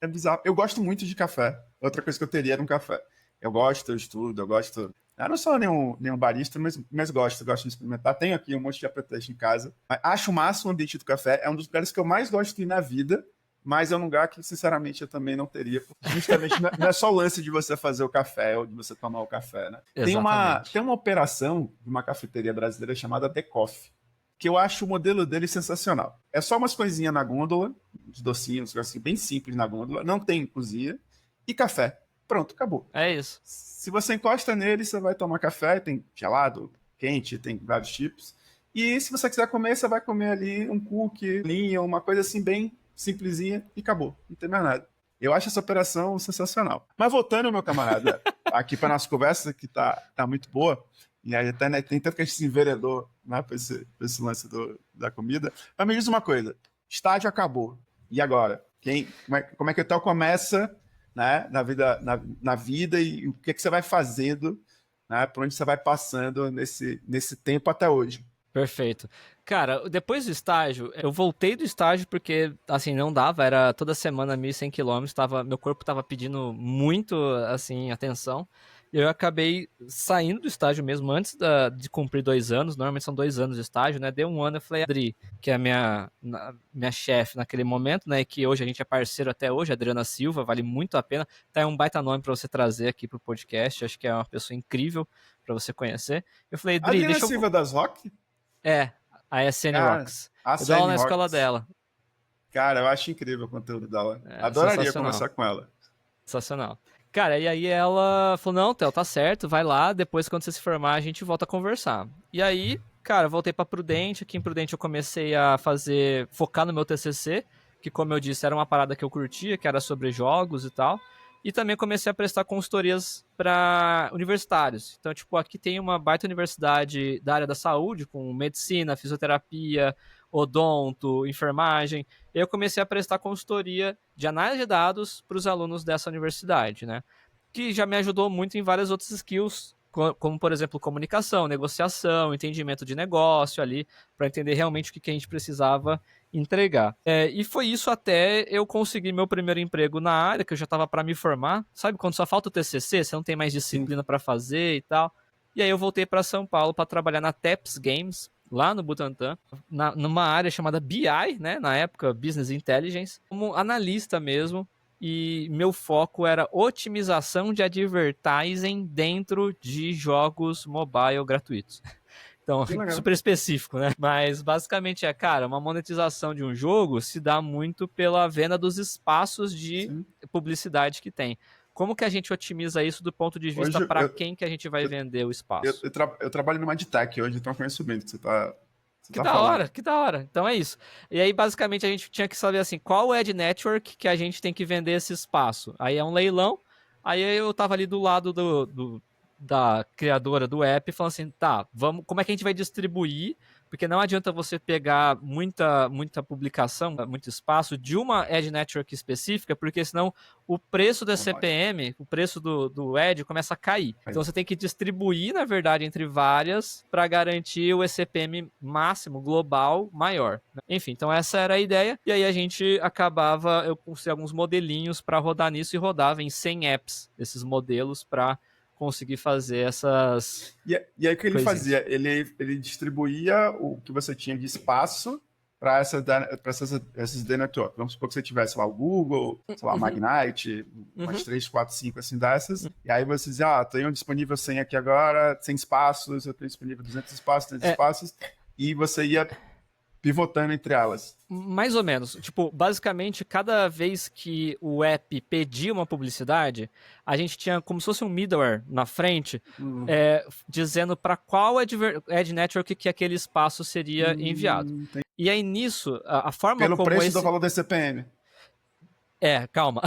É bizarro. Eu gosto muito de café. Outra coisa que eu teria era um café. Eu estudo, eu gosto. Eu não sou nenhum barista, mas gosto de experimentar. Tenho aqui um monte de apetite em casa. Acho massa o ambiente do café. É um dos lugares que eu mais gosto de ir na vida, mas é um lugar que, sinceramente, eu também não teria. Justamente não é só o lance de você fazer o café ou de você tomar o café, né? Exatamente. Tem uma operação de uma cafeteria brasileira chamada The Coffee, que eu acho o modelo dele sensacional. É só umas coisinhas na gôndola, uns docinhos, assim, bem simples na gôndola, não tem cozinha, e café. Pronto, acabou. É isso. Se você encosta nele, você vai tomar café, tem gelado, quente, tem vários tipos. E se você quiser comer, você vai comer ali um cookie, linha, uma coisa assim bem simplesinha e acabou. Não tem mais nada. Eu acho essa operação sensacional. Mas voltando, meu camarada, aqui para nossa conversa, que tá muito boa, e aí até né, tem tanto que a gente se enveredou né, para esse lance da comida. Mas me diz uma coisa: estágio acabou. E agora? Como é que o Theo começa né, na vida e o que, é que você vai fazendo, né, por onde você vai passando nesse tempo até hoje? Perfeito. Cara, depois do estágio, eu voltei do estágio porque, assim, não dava, era toda semana 1.100 quilômetros, meu corpo tava pedindo muito, assim, atenção. Eu acabei saindo do estágio mesmo antes de cumprir 2 anos. Normalmente são 2 anos de estágio, né? Deu 1 ano, eu falei, Adri, que é a minha chefe naquele momento, né? Que hoje a gente é parceiro até hoje, Adriana Silva, vale muito a pena. Tá, é um baita nome para você trazer aqui pro podcast. Acho que é uma pessoa incrível para você conhecer. Eu falei, Adri, Adriana deixa eu. Silva das Rock? A SN Cara, Rocks. a Eu dou aula Sandy na escola Rocks. dela. Cara, eu acho incrível o conteúdo dela. É, Adoraria sensacional. conversar com ela. Sensacional. Cara, e aí ela falou, não, Theo, tá certo, vai lá, depois quando você se formar a gente volta a conversar. E aí, cara, voltei pra Prudente, aqui em Prudente eu comecei a focar no meu TCC, que como eu disse, era uma parada que eu curtia, que era sobre jogos e tal. E também comecei a prestar consultorias para universitários. Então, tipo, aqui tem uma baita universidade da área da saúde, com medicina, fisioterapia, odonto, enfermagem. Eu comecei a prestar consultoria de análise de dados para os alunos dessa universidade, né? Que já me ajudou muito em várias outras skills, como, por exemplo, comunicação, negociação, entendimento de negócio ali, para entender realmente o que a gente precisava entregar. E foi isso até eu conseguir meu primeiro emprego na área, que eu já estava para me formar. Sabe, quando só falta o TCC, você não tem mais disciplina para fazer e tal. E aí eu voltei para São Paulo para trabalhar na Teps Games, lá no Butantã, numa área chamada BI, né, na época, Business Intelligence, como analista mesmo, e meu foco era otimização de advertising dentro de jogos mobile gratuitos. Então, super específico, né? Mas basicamente cara, uma monetização de um jogo se dá muito pela venda dos espaços de publicidade que tem. Como que a gente otimiza isso do ponto de vista para quem que a gente vai vender o espaço? Eu trabalho numa EdTech hoje, então eu conheço bem o que você tá Que da hora, que da hora. Então é isso. E aí, basicamente, a gente tinha que saber assim, qual ad network que a gente tem que vender esse espaço. Aí é um leilão. Aí eu tava ali do lado da criadora do app, falando assim, tá, como é que a gente vai distribuir? Porque não adianta você pegar muita publicação, muito espaço de uma ad network específica, porque senão o preço da CPM, o preço do ad começa a cair. Então você tem que distribuir, na verdade, entre várias para garantir o ECPM máximo, global, maior. Enfim, então essa era a ideia. E aí a gente eu construí alguns modelinhos para rodar nisso e rodava em 100 apps, esses modelos para conseguir fazer essas. E aí o que ele fazia? Ele distribuía o que você tinha de espaço para essas D network. Vamos supor que você tivesse lá o Google, sei lá, Magnite, umas 3, 4, 5 assim dessas. E aí você dizia, tenho disponível 100 aqui agora, 100 espaços, eu tenho disponível 200 espaços, 300 espaços. E você ia pivotando entre elas. Mais ou menos. Tipo, basicamente, cada vez que o app pedia uma publicidade, a gente tinha como se fosse um middleware na frente, dizendo para qual ad network que aquele espaço seria enviado. E aí, nisso, a forma Pelo como preço do valor da CPM. Calma.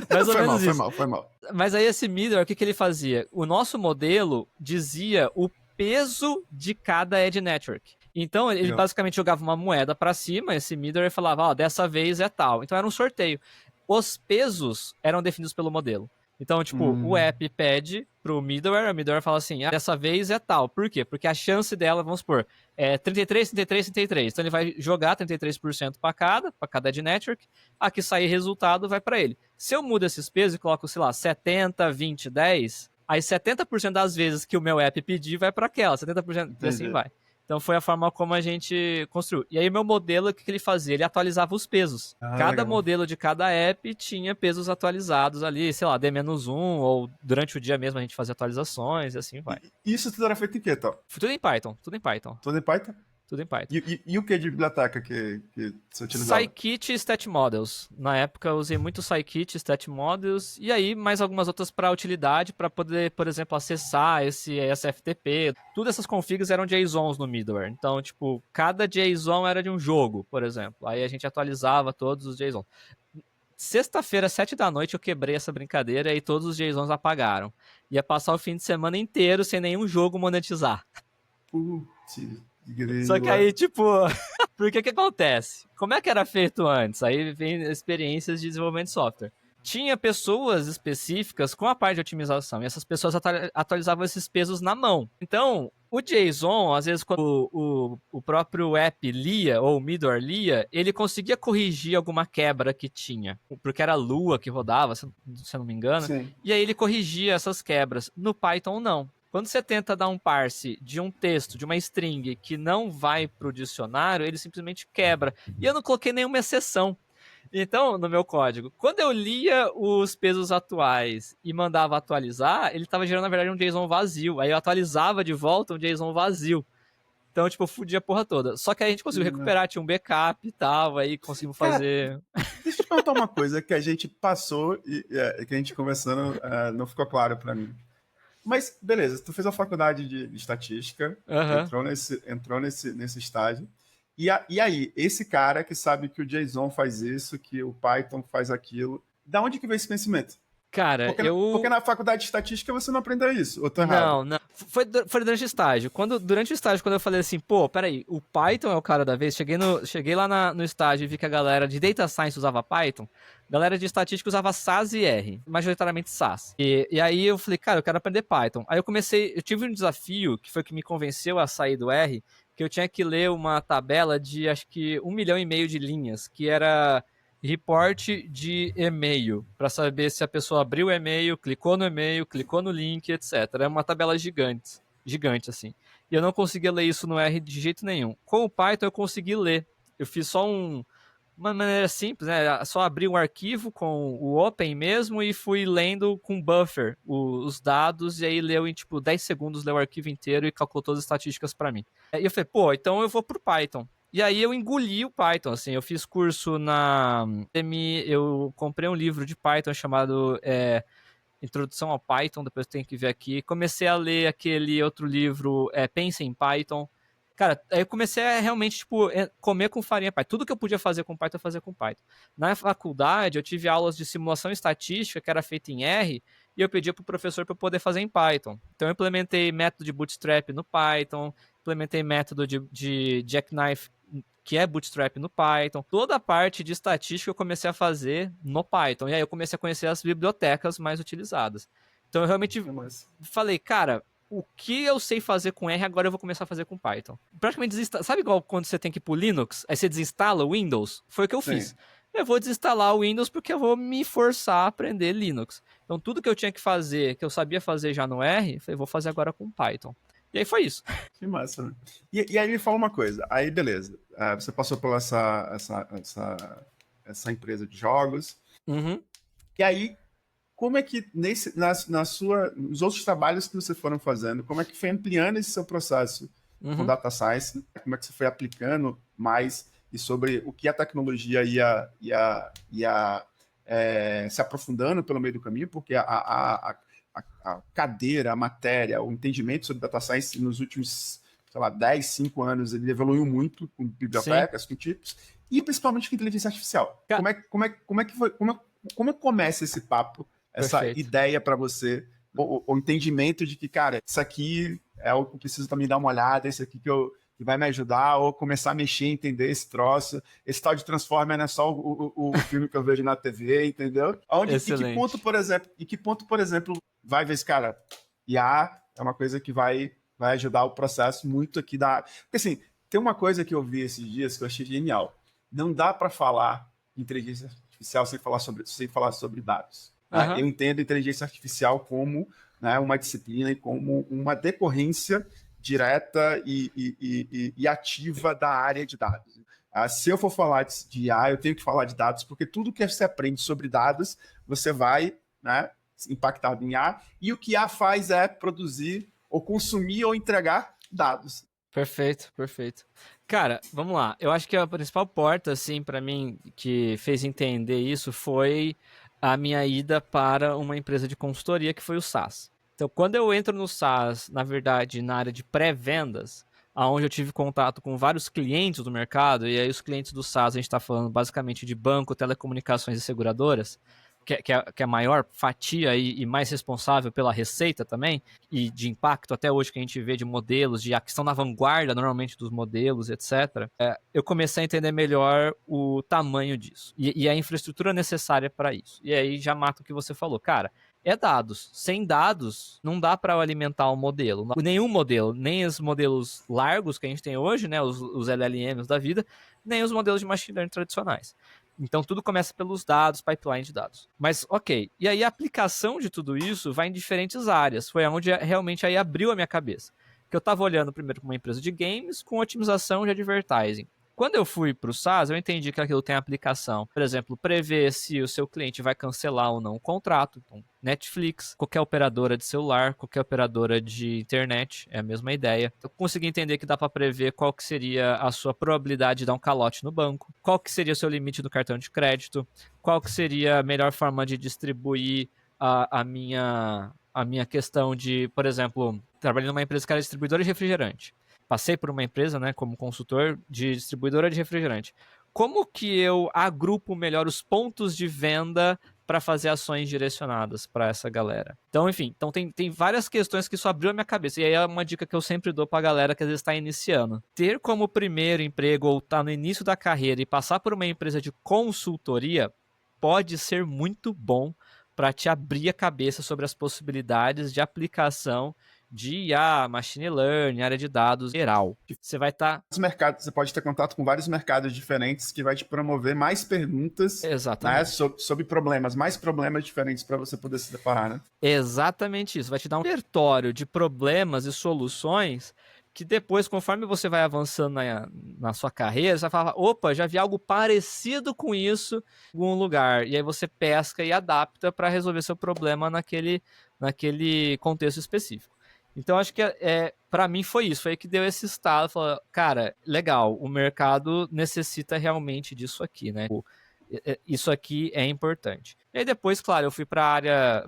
Mais ou menos isso. Foi mal. Mas aí esse middleware, o que ele fazia? O nosso modelo dizia o peso de cada ad network. Então, ele basicamente jogava uma moeda para cima, esse middleware falava, dessa vez é tal. Então, era um sorteio. Os pesos eram definidos pelo modelo. Então, tipo, o app pede pro middleware, o middleware fala assim, dessa vez é tal. Por quê? Porque a chance dela, vamos supor, é 33, 33, 33. Então, ele vai jogar 33% para cada ad network, a que sair resultado vai para ele. Se eu mudo esses pesos e coloco, sei lá, 70, 20, 10, aí 70% das vezes que o meu app pedir vai para aquela, 70% e assim vai. Então foi a forma como a gente construiu. E aí o meu modelo, o que ele fazia? Ele atualizava os pesos. Cada legal. Modelo de cada app tinha pesos atualizados ali, sei lá, D-1, ou durante o dia mesmo a gente fazia atualizações e assim vai. E isso tudo era feito em quê, então? Tudo em Python. Tudo em Python? Tudo em Python. E o que de biblioteca que você utilizava? Scikit e StatModels. Na época eu usei muito Scikit e StatModels, e aí mais algumas outras para utilidade, para poder, por exemplo, acessar esse SFTP. Todas essas configs eram JSONs no middleware. Então, tipo, cada JSON era de um jogo, por exemplo. Aí a gente atualizava todos os JSONs. Sexta-feira, 7 da noite, eu quebrei essa brincadeira e todos os JSONs apagaram. Ia passar o fim de semana inteiro sem nenhum jogo monetizar. Putz. Só que aí, tipo, por que acontece? Como é que era feito antes? Aí vem experiências de desenvolvimento de software. tinha pessoas específicas com a parte de otimização, e essas pessoas atualizavam esses pesos na mão. Então, o JSON, às vezes, quando o próprio app lia, ou o middleware lia, ele conseguia corrigir alguma quebra que tinha, porque era a Lua que rodava, se eu não me engano, Sim. e aí ele corrigia essas quebras. No Python, não. Quando você tenta dar um parse de um texto, de uma string, que não vai para o dicionário, ele simplesmente quebra. E eu não coloquei nenhuma exceção. Então, no meu código, quando eu lia os pesos atuais e mandava atualizar, ele estava gerando, na verdade, um JSON vazio. Aí eu atualizava de volta um JSON vazio. Então, tipo, eu fudia a porra toda. Só que aí a gente conseguiu recuperar, tinha um backup e tal, aí conseguimos fazer... Deixa eu te perguntar uma coisa que a gente passou e que a gente conversando não ficou claro para mim. Mas, beleza, tu fez a faculdade de estatística, entrou nesse estágio. E aí, esse cara que sabe que o JSON faz isso, que o Python faz aquilo, da onde que veio esse conhecimento? Cara, Porque na faculdade de estatística você não aprendeu isso, ou tô errado? Não. Foi durante o estágio. Durante o estágio, quando eu falei assim, pô, peraí, o Python é o cara da vez, cheguei lá no estágio e vi que a galera de Data Science usava Python, a galera de estatística usava SAS e R, majoritariamente SAS. E aí eu falei, cara, eu quero aprender Python. Aí eu tive um desafio, que foi o que me convenceu a sair do R, que eu tinha que ler uma tabela de, acho que, 1,5 milhão de linhas, que era... reporte de e-mail, para saber se a pessoa abriu o e-mail, clicou no e-mail, clicou no link, etc. É uma tabela gigante assim. E eu não conseguia ler isso no R de jeito nenhum. Com o Python eu consegui ler. Eu fiz só uma maneira simples, né? Só abri um arquivo com o Open mesmo e fui lendo com buffer os dados, e aí leu em tipo 10 segundos, leu o arquivo inteiro e calculou todas as estatísticas para mim. E eu falei, pô, então eu vou pro Python. E aí eu engoli o Python, assim, eu fiz curso na Udemy, eu comprei um livro de Python chamado Introdução ao Python, depois tem que ver aqui. Comecei a ler aquele outro livro, Pense em Python. Cara, aí eu comecei a realmente, tipo, comer com farinha Python. Tudo que eu podia fazer com Python, eu fazia com Python. Na faculdade, eu tive aulas de simulação estatística, que era feita em R, e eu pedia pro professor para eu poder fazer em Python. Então eu implementei método de bootstrap no Python, implementei método de jackknife, que é bootstrap no Python. Toda a parte de estatística eu comecei a fazer no Python. E aí eu comecei a conhecer as bibliotecas mais utilizadas. Então eu realmente falei, cara, o que eu sei fazer com R, agora eu vou começar a fazer com Python. Praticamente sabe igual quando você tem que ir pro Linux, aí você desinstala o Windows? Foi o que eu fiz. Eu vou desinstalar o Windows porque eu vou me forçar a aprender Linux. Então tudo que eu tinha que fazer, que eu sabia fazer já no R, eu falei, vou fazer agora com Python. E aí foi isso. Que massa, né? E aí me fala uma coisa. Aí, beleza. Você passou por essa empresa de jogos. Uhum. E aí, como é que nos outros trabalhos que você foram fazendo, como é que foi ampliando esse seu processo com Data Science? Como é que você foi aplicando mais e sobre o que a tecnologia ia se aprofundando pelo meio do caminho? Porque a cadeira, a matéria, o entendimento sobre Data Science nos últimos, sei lá, 10, 5 anos, ele evoluiu muito com bibliotecas, com tipos, e principalmente com inteligência artificial. Como começa esse papo, essa Perfeito. ideia para você, o entendimento de que, cara, isso aqui é o que eu preciso também dar uma olhada, esse aqui que vai me ajudar, ou começar a mexer, entender esse troço, esse tal de Transformer não é só o filme que eu vejo na TV, entendeu? Em que ponto, por exemplo, vai ver esse cara? IA é uma coisa que vai ajudar o processo muito aqui da... Porque assim, tem uma coisa que eu vi esses dias que eu achei genial. Não dá para falar inteligência artificial sem falar sobre dados. Tá? Eu entendo inteligência artificial como, né, uma disciplina e como uma decorrência direta e ativa da área de dados. Se eu for falar de IA, eu tenho que falar de dados, porque tudo que você aprende sobre dados, você vai, né, impactado em IA, e o que IA faz é produzir, ou consumir, ou entregar dados. Perfeito. Cara, vamos lá. Eu acho que a principal porta, assim, para mim, que fez entender isso foi a minha ida para uma empresa de consultoria, que foi o SAS. Então, quando eu entro no SAS, na verdade, na área de pré-vendas, onde eu tive contato com vários clientes do mercado, e aí os clientes do SAS, a gente está falando basicamente de banco, telecomunicações e seguradoras. que é a maior fatia e mais responsável pela receita também, e de impacto até hoje que a gente vê de modelos, que estão na vanguarda normalmente dos modelos, etc., eu comecei a entender melhor o tamanho disso e a infraestrutura necessária para isso. E aí já mata o que você falou. Cara, é dados. Sem dados, não dá para alimentar um modelo. Nenhum modelo, nem os modelos largos que a gente tem hoje, né, os LLMs da vida, nem os modelos de machine learning tradicionais. Então, tudo começa pelos dados, pipeline de dados. Mas, ok. E aí, a aplicação de tudo isso vai em diferentes áreas. Foi onde realmente aí abriu a minha cabeça. Que eu estava olhando primeiro para uma empresa de games com otimização de advertising. Quando eu fui para o SaaS, eu entendi que aquilo tem aplicação. Por exemplo, prever se o seu cliente vai cancelar ou não o contrato. Então, Netflix, qualquer operadora de celular, qualquer operadora de internet, é a mesma ideia. Eu consegui entender que dá para prever qual que seria a sua probabilidade de dar um calote no banco, qual que seria o seu limite do cartão de crédito, qual que seria a melhor forma de distribuir a minha questão de, por exemplo, trabalhei numa empresa que era distribuidora de refrigerante. Passei por uma empresa, né, como consultor de distribuidora de refrigerante. Como que eu agrupo melhor os pontos de venda para fazer ações direcionadas para essa galera? Então, enfim, tem várias questões que isso abriu a minha cabeça. E aí é uma dica que eu sempre dou para a galera que às vezes está iniciando. Ter como primeiro emprego ou estar no início da carreira e passar por uma empresa de consultoria pode ser muito bom para te abrir a cabeça sobre as possibilidades de aplicação de IA, machine learning, área de dados geral. Você vai estar... Você pode ter contato com vários mercados diferentes que vai te promover mais perguntas, né, sobre problemas, mais problemas diferentes para você poder se deparar, né? Exatamente isso. Vai te dar um repertório de problemas e soluções que depois, conforme você vai avançando na sua carreira, você vai falar, opa, já vi algo parecido com isso em algum lugar. E aí você pesca e adapta para resolver seu problema naquele contexto específico. Então, acho que para mim foi isso, foi aí que deu esse estalo, falou, cara, legal, o mercado necessita realmente disso aqui, né? Isso aqui é importante. E aí depois, claro, eu fui para a área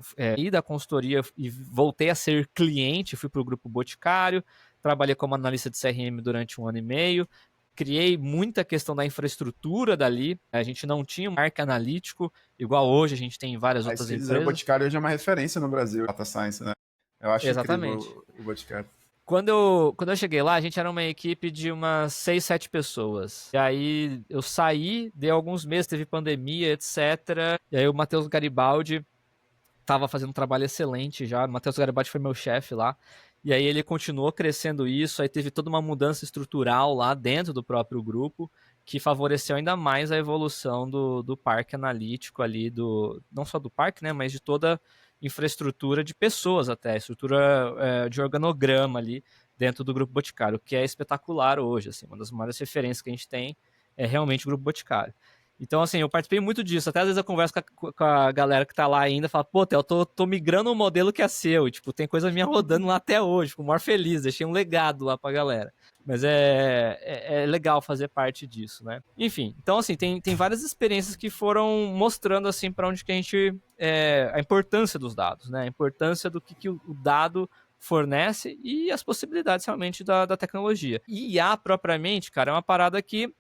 da consultoria e voltei a ser cliente, fui para o Grupo Boticário, trabalhei como analista de CRM durante 1 ano e meio, criei muita questão da infraestrutura dali, a gente não tinha um parque analítico, igual hoje a gente tem em várias outras empresas. O Boticário hoje é uma referência no Brasil, Data Science, né? Eu acho incrível o Boticário. Quando eu cheguei lá, a gente era uma equipe de umas 6, 7 pessoas. E aí eu saí, dei alguns meses, teve pandemia, etc. E aí o Matheus Garibaldi estava fazendo um trabalho excelente já. O Matheus Garibaldi foi meu chefe lá. E aí ele continuou crescendo isso, aí teve toda uma mudança estrutural lá dentro do próprio grupo, que favoreceu ainda mais a evolução do parque analítico ali, não só do parque, né, mas de toda infraestrutura de pessoas até, estrutura de organograma ali dentro do Grupo Boticário, que é espetacular hoje, assim, uma das maiores referências que a gente tem é realmente o Grupo Boticário. Então, assim, eu participei muito disso. Até às vezes eu converso com a galera que tá lá ainda, fala, pô, Theo, eu tô migrando um modelo que é seu. E, tipo, tem coisa minha rodando lá até hoje. Fico maior feliz, deixei um legado lá pra galera. Mas é legal fazer parte disso, né? Enfim, então, assim, tem várias experiências que foram mostrando, assim, pra onde que a gente... a importância dos dados, né? A importância do que o dado fornece e as possibilidades, realmente, da tecnologia. E IA, propriamente, cara, é uma parada que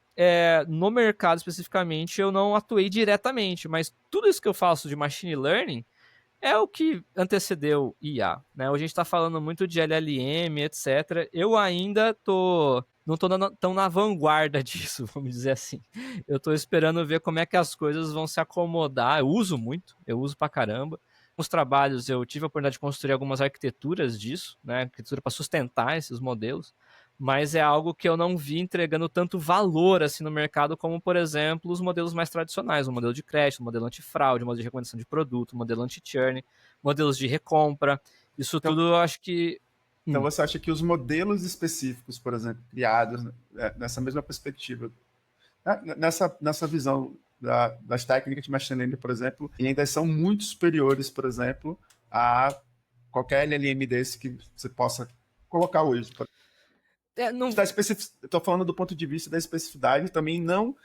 no mercado especificamente eu não atuei diretamente, mas tudo isso que eu faço de machine learning é o que antecedeu IA, né? Hoje a gente está falando muito de LLM, etc. Eu ainda não tô tão na vanguarda disso, vamos dizer assim. Eu tô esperando ver como é que as coisas vão se acomodar. Eu uso muito, eu uso pra caramba. Nos trabalhos eu tive a oportunidade de construir algumas arquiteturas disso, né? Arquitetura para sustentar esses modelos, mas é algo que eu não vi entregando tanto valor assim no mercado como, por exemplo, os modelos mais tradicionais, o modelo de crédito, o modelo antifraude, o modelo de recomendação de produto, o modelo anti-churn, modelos de recompra, isso tudo eu acho que... Então você acha que os modelos específicos, por exemplo, criados nessa mesma perspectiva, nessa visão das técnicas de machine learning, por exemplo, e ainda são muito superiores, por exemplo, a qualquer LLM desse que você possa colocar hoje. Estou falando do ponto de vista da especificidade, também não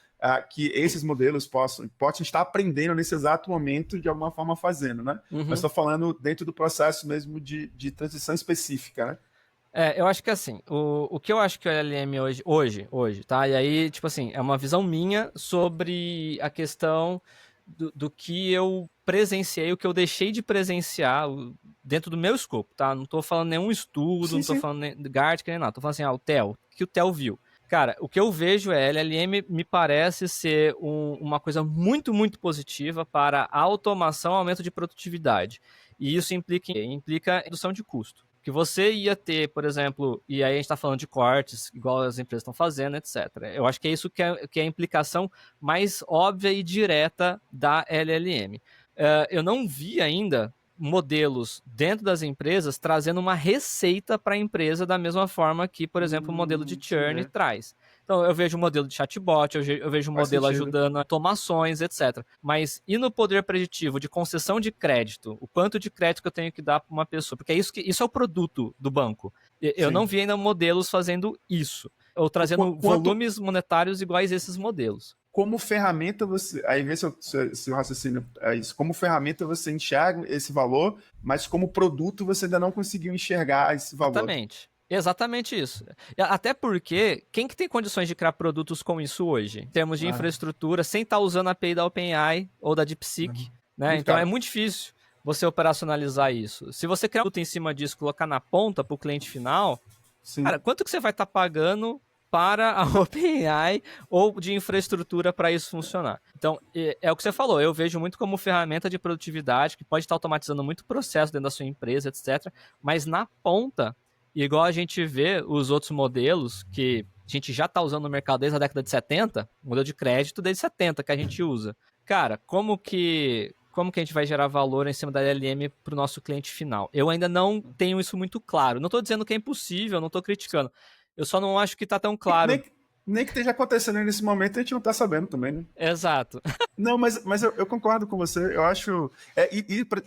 que esses modelos possam estar aprendendo nesse exato momento de alguma forma fazendo, né? Uhum. Mas estou falando dentro do processo mesmo de transição específica, né? Eu acho que assim, o que eu acho que o LLM hoje, tá? E aí, tipo assim, é uma visão minha sobre a questão do que eu presenciei, o que eu deixei de presenciar dentro do meu escopo, tá? Não tô falando nenhum estudo, Sim, não tô sim. falando nem de Gartner, nem nada. Tô falando assim, o Theo, o que o Theo viu? Cara, o que eu vejo é LLM me parece ser uma coisa muito, muito positiva para a automação e aumento de produtividade. E isso implica redução de custo. Que você ia ter, por exemplo, e aí a gente está falando de cortes, igual as empresas estão fazendo, etc. Eu acho que é isso que é a implicação mais óbvia e direta da LLM. Eu não vi ainda modelos dentro das empresas trazendo uma receita para a empresa da mesma forma que, por exemplo, o modelo de churn traz. Então, eu vejo o modelo de chatbot, eu vejo o modelo ajudando a automações, etc. Mas e no poder preditivo de concessão de crédito? O quanto de crédito que eu tenho que dar para uma pessoa? Porque isso é o produto do banco. Eu não vi ainda modelos fazendo isso. Ou trazendo volumes monetários iguais a esses modelos. Como ferramenta você... Aí vê se o raciocínio é isso. Como ferramenta você enxerga esse valor, mas como produto você ainda não conseguiu enxergar esse valor. Exatamente isso. Até porque, quem que tem condições de criar produtos com isso hoje? Em termos de infraestrutura, sem estar usando a API da OpenAI ou da DeepSeek, né? Então é muito difícil você operacionalizar isso. Se você criar um produto em cima disso, colocar na ponta para o cliente final, cara, quanto que você vai estar pagando para a OpenAI ou de infraestrutura para isso funcionar? Então, é o que você falou, eu vejo muito como ferramenta de produtividade, que pode estar automatizando muito processo dentro da sua empresa, etc. Mas na ponta, igual a gente vê os outros modelos que a gente já está usando no mercado desde a década de 70, modelo de crédito desde 70 que a gente usa. Cara, como que a gente vai gerar valor em cima da LLM para o nosso cliente final? Eu ainda não tenho isso muito claro. Não estou dizendo que é impossível, não estou criticando. Eu só não acho que está tão claro. Nem que esteja acontecendo nesse momento, a gente não está sabendo também, né? Exato. Não, mas eu concordo com você. Eu acho...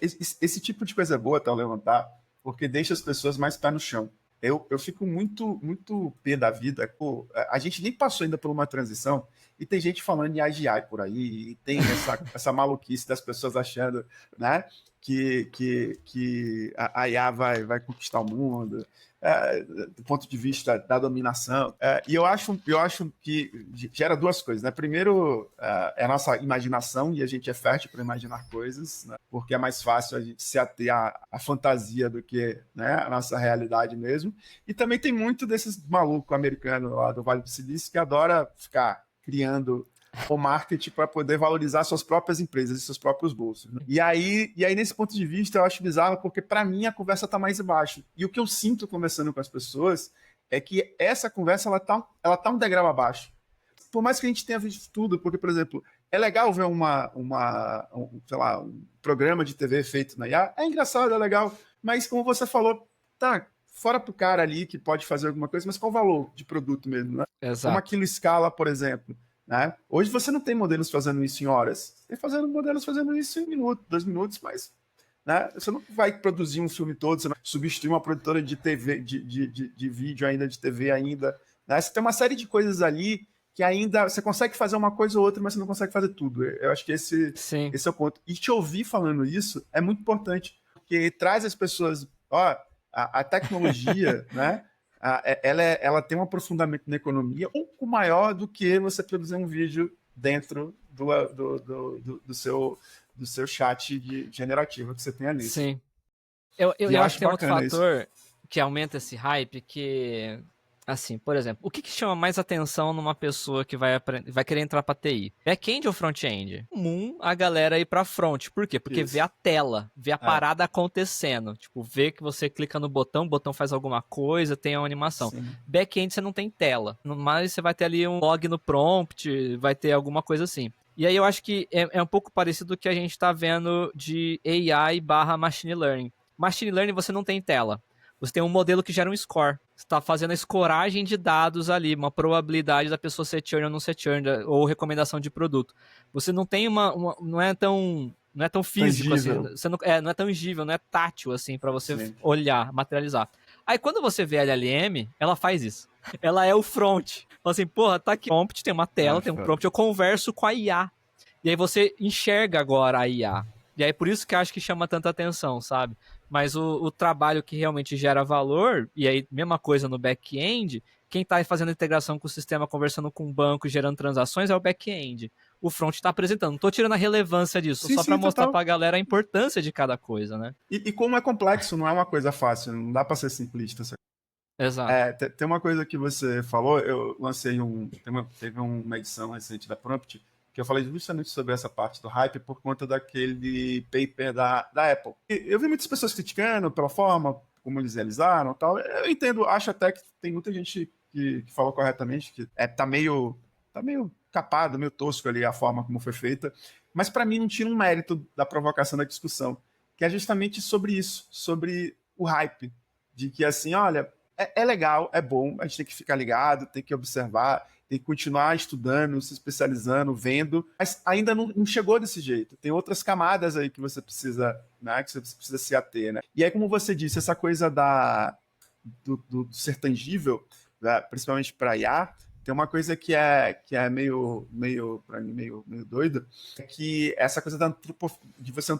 esse tipo de coisa é boa, tá, levantar, porque deixa as pessoas mais pé no chão. Eu fico muito, muito pé da vida. Pô, a gente nem passou ainda por uma transição e tem gente falando em AGI por aí, e tem essa maluquice das pessoas achando, né, que a IA vai conquistar o mundo, do ponto de vista da dominação. E eu acho que gera duas coisas, né? Primeiro, é a nossa imaginação, e a gente é fértil para imaginar coisas, né? Porque é mais fácil a gente se ater à fantasia do que, né, a nossa realidade mesmo. E também tem muito desses malucos americanos lá do Vale do Silício que adora ficar criando o marketing para poder valorizar suas próprias empresas e seus próprios bolsos. Né? E aí, nesse ponto de vista, eu acho bizarro, porque para mim a conversa está mais embaixo. E o que eu sinto conversando com as pessoas é que essa conversa ela tá um degrau abaixo. Por mais que a gente tenha visto tudo, porque, por exemplo, é legal ver um programa de TV feito na IA, é engraçado, é legal, mas como você falou, tá, fora pro cara ali que pode fazer alguma coisa, mas qual o valor de produto mesmo, né? Exato. Como aquilo escala, por exemplo. Né? Hoje você não tem modelos fazendo isso em horas, tem modelos fazendo isso em minutos, 2 minutos, mas, né? Você não vai produzir um filme todo, você não vai substituir uma produtora de TV, de vídeo ainda, de TV ainda. Né? Você tem uma série de coisas ali que ainda você consegue fazer uma coisa ou outra, mas você não consegue fazer tudo. Eu acho que esse é o ponto. E te ouvir falando isso é muito importante, porque traz as pessoas, a tecnologia, né? Ela tem um aprofundamento na economia um pouco maior do que você produzir um vídeo dentro do seu chat generativo que você tem ali. Sim. Eu acho que tem outro fator que aumenta esse hype, que, assim, por exemplo, o que chama mais atenção numa pessoa que vai querer entrar pra TI? Back-end ou front-end? Comum a galera ir pra front. Por quê? Porque vê a tela, vê a parada acontecendo. Tipo, vê que você clica no botão, o botão faz alguma coisa, tem uma animação. Back-end você não tem tela, mas você vai ter ali um log no prompt, vai ter alguma coisa assim. E aí eu acho que é um pouco parecido com o que a gente tá vendo de AI / Machine Learning. Machine Learning você não tem tela. Você tem um modelo que gera um score. Você está fazendo a escoragem de dados ali, uma probabilidade da pessoa ser churn ou não ser churn, ou recomendação de produto. Você não tem não é tão físico tangível. Assim. Você não é tangível, não é tátil assim para você olhar, materializar. Aí quando você vê a LLM, ela faz isso. Ela é o front. Fala assim, porra, tá aqui prompt, tem uma tela, tem um prompt, eu converso com a IA. E aí você enxerga agora a IA. E aí por isso que eu acho que chama tanta atenção, sabe? Mas o trabalho que realmente gera valor, e aí mesma coisa no back-end, quem está fazendo integração com o sistema, conversando com o banco, gerando transações, é o back-end. O front está apresentando. Não estou tirando a relevância disso, Sim, só sim, para mostrar total. para a galera a importância de cada coisa, né? E como é complexo, não é uma coisa fácil, não dá para ser simplista. Exato. Tem uma coisa que você falou, eu lancei teve uma edição recente da Prompt, que eu falei justamente sobre essa parte do hype por conta daquele paper da Apple. E eu vi muitas pessoas criticando pela forma como eles realizaram e tal. Eu entendo, acho até que tem muita gente que falou corretamente, que tá meio capado, meio tosco ali a forma como foi feita. Mas para mim não tira um mérito da provocação da discussão, que é justamente sobre isso, sobre o hype. De que assim, olha, é legal, é bom, a gente tem que ficar ligado, tem que observar, tem que continuar estudando, se especializando, vendo, mas ainda não chegou desse jeito. Tem outras camadas aí que você precisa, né, que você precisa se ater, né? E aí, como você disse, essa coisa do ser tangível, né, principalmente para IA, tem uma coisa que é meio para mim, meio doida, é que essa coisa de você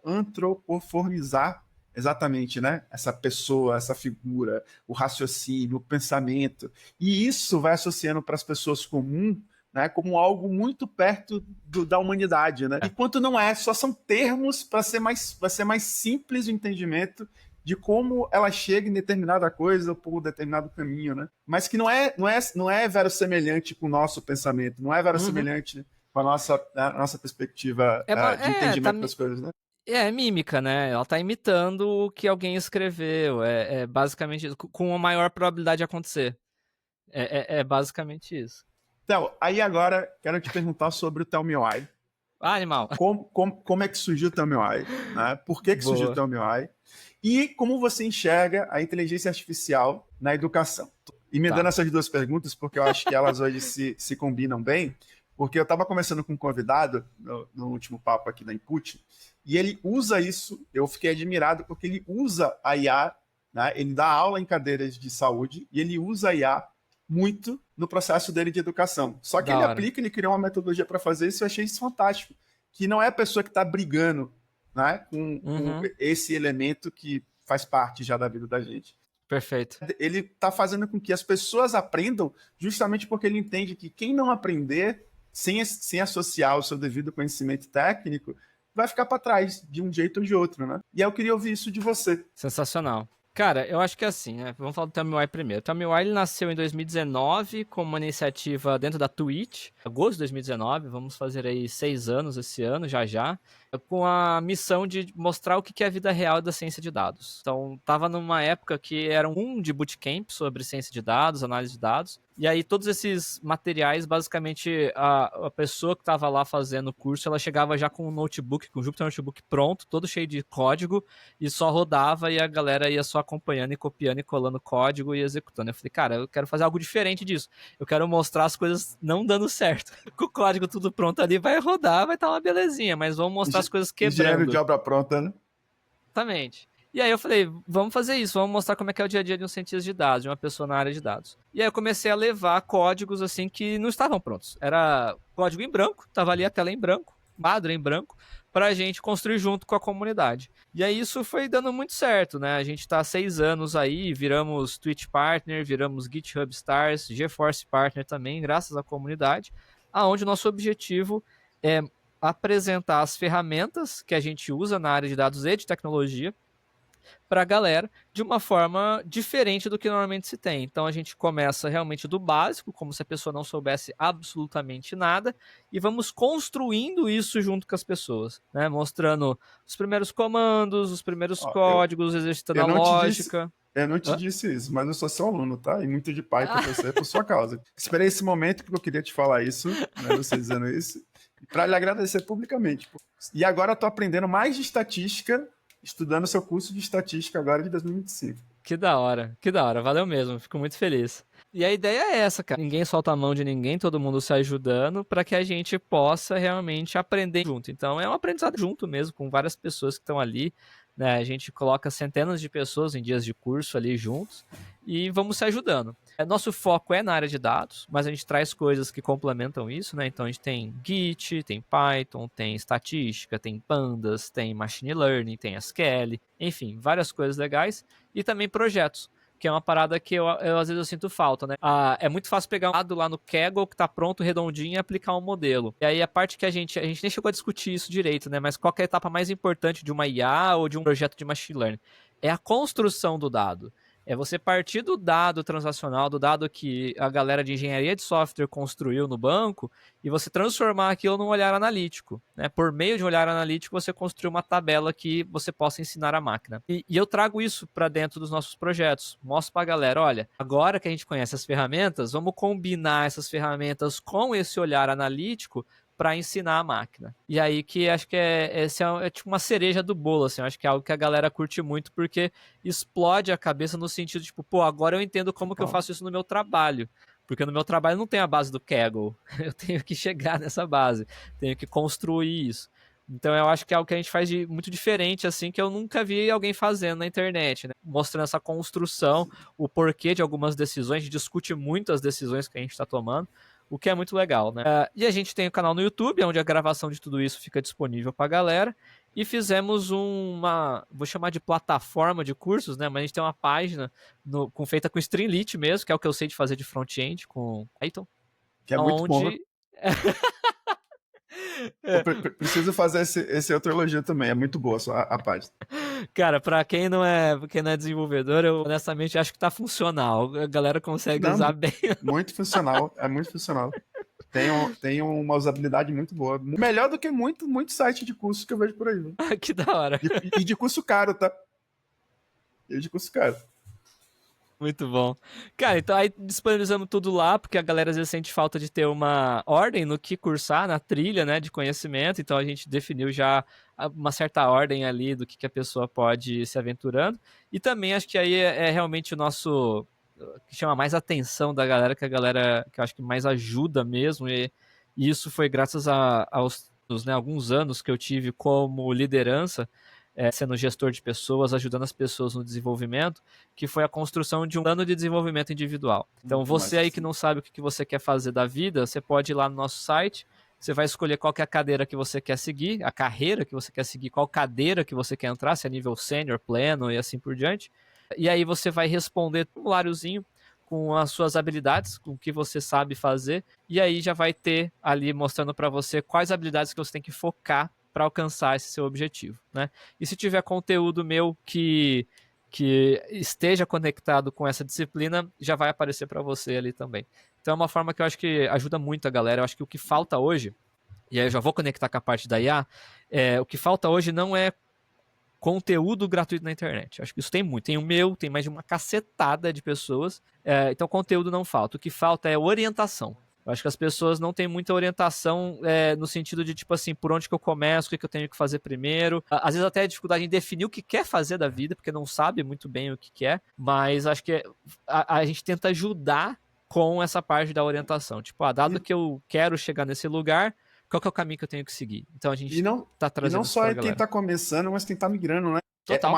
antropoformizar exatamente, né? Essa pessoa, essa figura, o raciocínio, o pensamento. E isso vai associando para as pessoas comuns, né, como algo muito perto da humanidade, né? Enquanto não é, só são termos para ser mais simples o entendimento de como ela chega em determinada coisa por determinado caminho, né? Mas que não é verossemelhante com o nosso pensamento, não é verossemelhante com a nossa perspectiva de entendimento das coisas, né? É mímica, né? Ela tá imitando o que alguém escreveu. É basicamente isso, com a maior probabilidade de acontecer. É basicamente isso. Então, aí agora quero te perguntar sobre o Tell Me Why. Animal. Como é que surgiu o Tell Me Why? Né? Por que surgiu o Tell Me Why? E como você enxerga a inteligência artificial na educação? E me dando essas duas perguntas, porque eu acho que elas hoje se combinam bem, porque eu estava conversando com um convidado no último papo aqui da Input, e ele usa isso, eu fiquei admirado, porque ele usa a IA, né? Ele dá aula em cadeiras de saúde, e ele usa a IA muito no processo dele de educação. Só que ele criou uma metodologia para fazer isso, e eu achei isso fantástico, que não é a pessoa que está brigando, né, com esse elemento que faz parte já da vida da gente. Perfeito. Ele está fazendo com que as pessoas aprendam justamente porque ele entende que quem não aprender, sem associar o seu devido conhecimento técnico, vai ficar para trás, de um jeito ou de outro, né? E eu queria ouvir isso de você. Sensacional. Cara, eu acho que é assim, né? Vamos falar do Tell Me Why primeiro. O Tell Me Why ele nasceu em 2019 como uma iniciativa dentro da Twitch, agosto de 2019, vamos fazer aí 6 anos esse ano, já, com a missão de mostrar o que é a vida real da ciência de dados. Então, tava numa época que era de bootcamp sobre ciência de dados, análise de dados, e aí todos esses materiais, basicamente, a pessoa que estava lá fazendo o curso, ela chegava já com um notebook, com o Jupyter Notebook pronto, todo cheio de código, e só rodava e a galera ia só acompanhando e copiando e colando código e executando. Eu falei, cara, eu quero fazer algo diferente disso. Eu quero mostrar as coisas não dando certo. Com o código tudo pronto ali, vai rodar, vai estar uma belezinha, mas vamos mostrar as coisas quebrando. Engenheiro de obra pronta, né? Exatamente. E aí eu falei, vamos fazer isso, vamos mostrar como é que é o dia a dia de um cientista de dados, de uma pessoa na área de dados. E aí eu comecei a levar códigos assim que não estavam prontos. Era código em branco, tava ali a tela em branco, quadro em branco, pra gente construir junto com a comunidade. E aí isso foi dando muito certo, né? A gente tá há 6 anos aí, viramos Twitch Partner, viramos GitHub Stars, GeForce Partner também, graças à comunidade, aonde o nosso objetivo é apresentar as ferramentas que a gente usa na área de dados e de tecnologia para a galera de uma forma diferente do que normalmente se tem. Então a gente começa realmente do básico, como se a pessoa não soubesse absolutamente nada, e vamos construindo isso junto com as pessoas, né? Mostrando os primeiros comandos, os primeiros códigos, exercitando a lógica. Eu não te disse isso, mas eu sou seu aluno, tá? E muito de Python você por sua causa. Esperei esse momento porque eu queria te falar isso, né? Você dizendo isso, para lhe agradecer publicamente. E agora eu tô aprendendo mais de estatística, estudando seu curso de estatística agora de 2025. Que da hora, valeu mesmo, fico muito feliz. E a ideia é essa, cara, ninguém solta a mão de ninguém, todo mundo se ajudando para que a gente possa realmente aprender junto. Então é um aprendizado junto mesmo, com várias pessoas que estão ali, né? A gente coloca centenas de pessoas em dias de curso ali juntos e vamos se ajudando. Nosso foco é na área de dados, mas a gente traz coisas que complementam isso, né? Então a gente tem Git, tem Python, tem estatística, tem Pandas, tem Machine Learning, tem SQL, enfim, várias coisas legais e também projetos, que é uma parada que eu às vezes eu sinto falta, né? É muito fácil pegar um dado lá no Kaggle que tá pronto, redondinho, e aplicar um modelo. E aí a parte que a gente nem chegou a discutir isso direito, né? Mas qual que é a etapa mais importante de uma IA ou de um projeto de machine learning? É a construção do dado. É você partir do dado transacional, do dado que a galera de engenharia de software construiu no banco, e você transformar aquilo num olhar analítico, né? Por meio de um olhar analítico, você construir uma tabela que você possa ensinar à máquina. E eu trago isso para dentro dos nossos projetos. Mostro para a galera, olha, agora que a gente conhece as ferramentas, vamos combinar essas ferramentas com esse olhar analítico para ensinar a máquina. E aí que acho que é tipo uma cereja do bolo, assim, acho que é algo que a galera curte muito, porque explode a cabeça no sentido de, tipo, pô, agora eu entendo como que eu faço isso no meu trabalho. Porque no meu trabalho não tem a base do Kaggle. Eu tenho que chegar nessa base, tenho que construir isso. Então eu acho que é algo que a gente faz muito diferente, assim, que eu nunca vi alguém fazendo na internet, né? Mostrando essa construção, o porquê de algumas decisões, a gente discute muito as decisões que a gente está tomando, o que é muito legal, né? E a gente tem o canal no YouTube, onde a gravação de tudo isso fica disponível pra galera. E fizemos vou chamar de plataforma de cursos, né? Mas a gente tem uma página feita com Streamlit mesmo, que é o que eu sei de fazer de front-end com Python. Que é muito bom. Preciso fazer esse outro elogio também. É muito boa a página. Cara, pra quem não é desenvolvedor, eu honestamente acho que tá funcional. A galera consegue usar bem. Muito funcional, é muito funcional. Tem uma usabilidade muito boa. Melhor do que muito site de curso que eu vejo por aí. Né? Que da hora. E de curso caro, tá? E de curso caro. Muito bom. Cara, então aí disponibilizamos tudo lá, porque a galera às vezes sente falta de ter uma ordem no que cursar, na trilha, né, de conhecimento. Então a gente definiu já uma certa ordem ali do que a pessoa pode ir se aventurando. E também acho que aí é realmente o nosso... que chama mais atenção da galera, que a galera que eu acho que mais ajuda mesmo. E isso foi graças aos alguns anos que eu tive como liderança, sendo gestor de pessoas, ajudando as pessoas no desenvolvimento, que foi a construção de um plano de desenvolvimento individual. Então, você aí que não sabe o que você quer fazer da vida, você pode ir lá no nosso site, você vai escolher qual que é a cadeira que você quer seguir, a carreira que você quer seguir, qual cadeira que você quer entrar, se é nível sênior, pleno e assim por diante. E aí você vai responder um formuláriozinho com as suas habilidades, com o que você sabe fazer, e aí já vai ter ali mostrando para você quais habilidades que você tem que focar para alcançar esse seu objetivo, né? E se tiver conteúdo meu que esteja conectado com essa disciplina, já vai aparecer para você ali também. Então é uma forma que eu acho que ajuda muito a galera. Eu acho que o que falta hoje, e aí eu já vou conectar com a parte da IA, o que falta hoje não é conteúdo gratuito na internet. Eu acho que isso tem muito. Tem o meu, tem mais de uma cacetada de pessoas. Então conteúdo não falta. O que falta é orientação. Eu acho que as pessoas não têm muita orientação no sentido de, tipo assim, por onde que eu começo, o que eu tenho que fazer primeiro. Às vezes até a dificuldade em definir o que quer fazer da vida, porque não sabe muito bem o que quer, mas acho que a gente tenta ajudar com essa parte da orientação. Tipo, dado que eu quero chegar nesse lugar, qual que é o caminho que eu tenho que seguir? Então a gente tá trazendo. E não só quem tá começando, mas quem tá migrando, né? Total.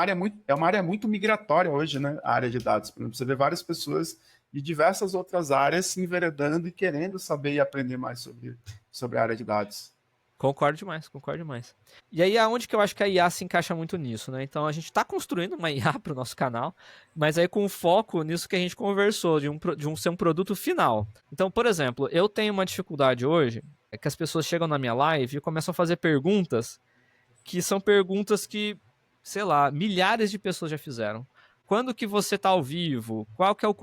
É uma área muito migratória hoje, né? A área de dados. Por exemplo, você vê várias pessoas de diversas outras áreas se enveredando e querendo saber e aprender mais sobre a área de dados. Concordo demais. E aí, aonde que eu acho que a IA se encaixa muito nisso, né? Então, a gente está construindo uma IA para o nosso canal, mas aí com foco nisso que a gente conversou, de ser um produto final. Então, por exemplo, eu tenho uma dificuldade hoje, é que as pessoas chegam na minha live e começam a fazer perguntas que são perguntas que, sei lá, milhares de pessoas já fizeram. Quando que você está ao vivo? Qual que é o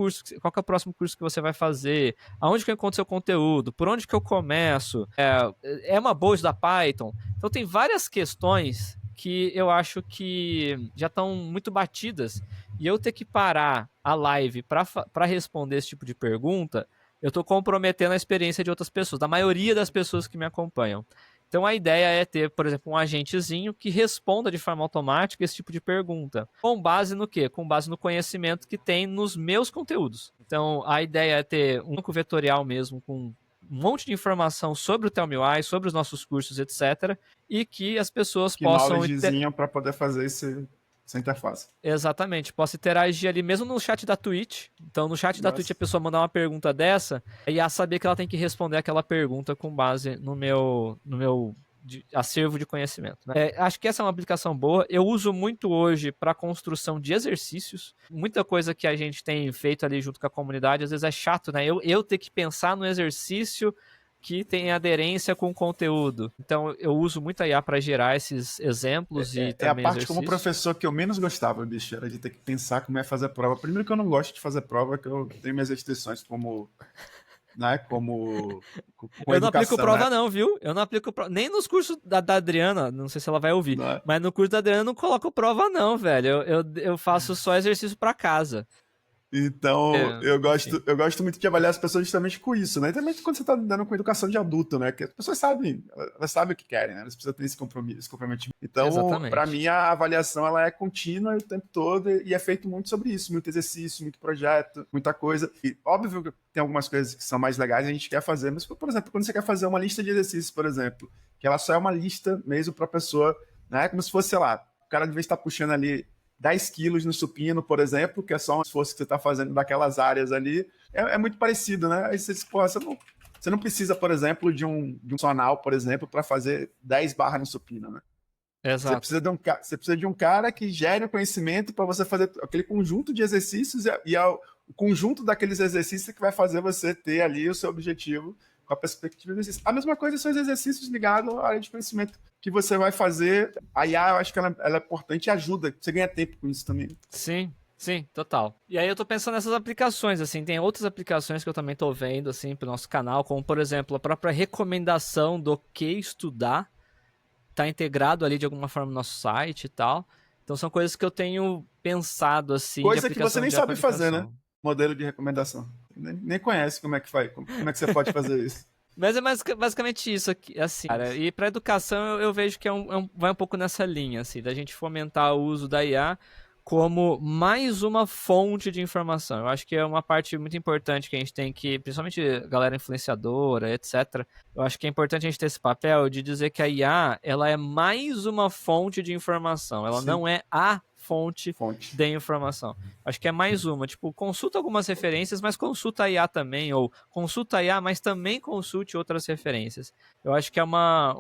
próximo curso que você vai fazer? Aonde que eu encontro seu conteúdo? Por onde que eu começo? É uma boa da Python? Então tem várias questões que eu acho que já estão muito batidas, e eu ter que parar a live para responder esse tipo de pergunta, eu estou comprometendo a experiência de outras pessoas, da maioria das pessoas que me acompanham. Então a ideia é ter, por exemplo, um agentezinho que responda de forma automática esse tipo de pergunta. Com base no quê? Com base no conhecimento que tem nos meus conteúdos. Então a ideia é ter um banco vetorial mesmo, com um monte de informação sobre o Tell Me Why, sobre os nossos cursos, etc. E que as pessoas possam... para poder fazer essa interface. Exatamente, posso interagir ali mesmo no chat da Twitch. Então no chat da Twitch a pessoa mandar uma pergunta dessa e a saber que ela tem que responder aquela pergunta com base no meu de acervo de conhecimento, né? Acho que essa é uma aplicação boa. Eu uso muito hoje para construção de exercícios. Muita coisa que a gente tem feito ali junto com a comunidade, às vezes é chato, né? Eu ter que pensar no exercício que tem aderência com o conteúdo. Então, eu uso muito a IA para gerar esses exemplos e também a parte exercícios. como professor que eu menos gostava, bicho, era de ter que pensar como é fazer a prova. Primeiro que eu não gosto de fazer prova, que eu tenho minhas restrições como... Né, como eu não aplico prova, né? não, viu? Eu não aplico prova. Nem nos cursos da Adriana, não sei se ela vai ouvir, mas no curso da Adriana eu não coloco prova, não, velho. Eu faço só exercício para casa. Então, eu gosto muito de avaliar as pessoas justamente com isso, né? E também quando você está lidando com educação de adulto, né? Que as pessoas sabem, elas sabem o que querem, né? Elas precisam ter esse comprometimento. Então, para mim, a avaliação ela é contínua o tempo todo e é feito muito sobre isso, muito exercício, muito projeto, muita coisa. E óbvio que tem algumas coisas que são mais legais e a gente quer fazer, mas, por exemplo, quando você quer fazer uma lista de exercícios, por exemplo, que ela só é uma lista mesmo para a pessoa, né? Como se fosse, sei lá, o cara de vez estar puxando ali 10 quilos no supino, por exemplo, que é só um esforço que você está fazendo daquelas áreas ali, é muito parecido, né? Aí você diz, pô, você não precisa, por exemplo, de um sonal, por exemplo, para fazer 10 barras no supino, né? Exato. Você precisa de um cara que gere o conhecimento para você fazer aquele conjunto de exercícios e é o conjunto daqueles exercícios que vai fazer você ter ali o seu objetivo com a perspectiva do exercício. A mesma coisa são os exercícios ligados à área de conhecimento que você vai fazer. A IA, eu acho que ela é importante e ajuda. Você ganha tempo com isso também. Sim, total. E aí eu tô pensando nessas aplicações, assim, tem outras aplicações que eu também tô vendo, assim, pro nosso canal, como, por exemplo, a própria recomendação do que estudar tá integrado ali de alguma forma no nosso site e tal. Então são coisas que eu tenho pensado, assim, coisa que você nem sabe fazer, né? Modelo de recomendação. Nem conhece como é que faz, como é que você pode fazer isso. Mas é basicamente isso aqui, assim, cara. E para educação eu vejo que vai um pouco nessa linha, assim, da gente fomentar o uso da IA como mais uma fonte de informação. Eu acho que é uma parte muito importante que a gente tem que, principalmente galera influenciadora, etc. Eu acho que é importante a gente ter esse papel de dizer que a IA, ela é mais uma fonte de informação. Ela não é a fonte de informação. Acho que é mais uma. Tipo, consulta algumas referências, mas consulta a IA também. Ou consulta a IA, mas também consulte outras referências. Eu acho que é uma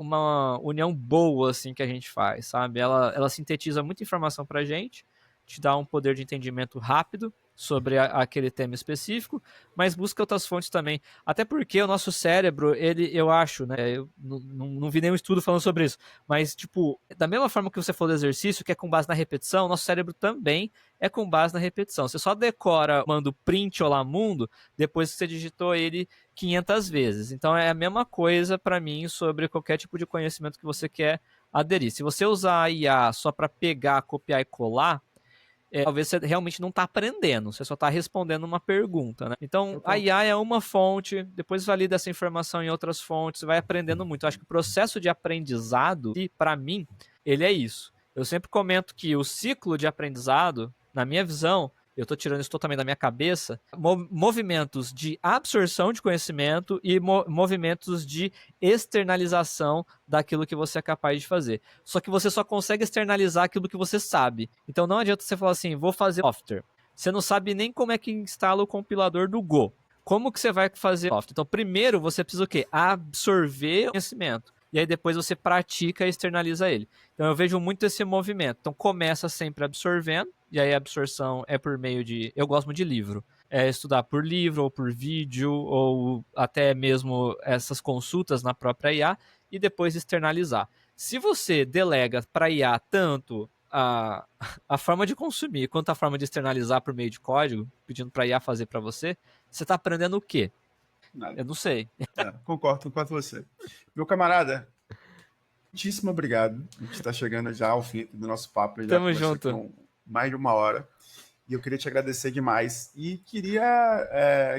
união boa, assim, que a gente faz, sabe? Ela sintetiza muita informação pra gente, te dá um poder de entendimento rápido sobre aquele tema específico, mas busca outras fontes também. Até porque o nosso cérebro, eu acho, né? Eu não vi nenhum estudo falando sobre isso, mas, tipo, da mesma forma que você falou do exercício, que é com base na repetição, o nosso cérebro também é com base na repetição. Você só decora, manda o print olá mundo, depois que você digitou ele 500 vezes. Então é a mesma coisa para mim sobre qualquer tipo de conhecimento que você quer aderir. Se você usar a IA só para pegar, copiar e colar, talvez você realmente não está aprendendo, você só está respondendo uma pergunta, né? Então, a IA é uma fonte, depois valida essa informação em outras fontes, você vai aprendendo muito. Eu acho que o processo de aprendizado, para mim, ele é isso. Eu sempre comento que o ciclo de aprendizado, na minha visão, eu estou tirando isso totalmente da minha cabeça, movimentos de absorção de conhecimento e movimentos de externalização daquilo que você é capaz de fazer. Só que você só consegue externalizar aquilo que você sabe. Então não adianta você falar assim, vou fazer software. Você não sabe nem como é que instala o compilador do Go. Como que você vai fazer software? Então primeiro você precisa o quê? Absorver o conhecimento. E aí depois você pratica e externaliza ele. Então eu vejo muito esse movimento. Então começa sempre absorvendo, e aí a absorção é por meio de... Eu gosto muito de livro. É estudar por livro, ou por vídeo, ou até mesmo essas consultas na própria IA, e depois externalizar. Se você delega para a IA tanto a forma de consumir, quanto a forma de externalizar por meio de código, pedindo para a IA fazer para você, você está aprendendo o quê? Nada. Eu não sei. Concordo com você. Meu camarada, muitíssimo obrigado. A gente está chegando já ao fim do nosso papo. Já Tamo junto. Com mais de 1 hora. E eu queria te agradecer demais. E queria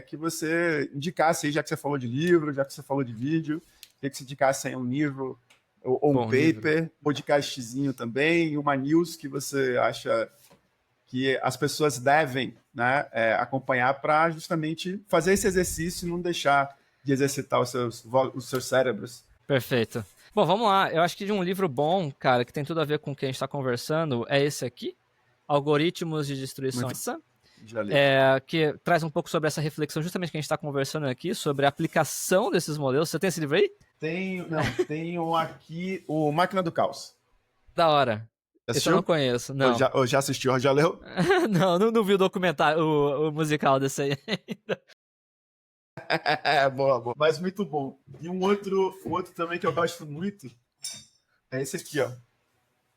que você indicasse, já que você falou de livro, já que você falou de vídeo, queria que você indicasse aí um livro ou um paper, podcastzinho também, uma news que você acha que as pessoas devem, né, acompanhar para justamente fazer esse exercício e não deixar de exercitar os seus cérebros. Perfeito. Bom, vamos lá. Eu acho que de um livro bom, cara, que tem tudo a ver com o que a gente está conversando, é esse aqui, Algoritmos de Destruição. Que traz um pouco sobre essa reflexão justamente que a gente está conversando aqui, sobre a aplicação desses modelos. Você tem esse livro aí? Tenho aqui o Máquina do Caos. Da hora. Esse Assistiu? eu não conheço, não. Ou já assistiu, ou já leu? não vi o documentário, o musical desse aí. Boa. Mas muito bom. E um outro também que eu gosto muito é esse aqui, ó.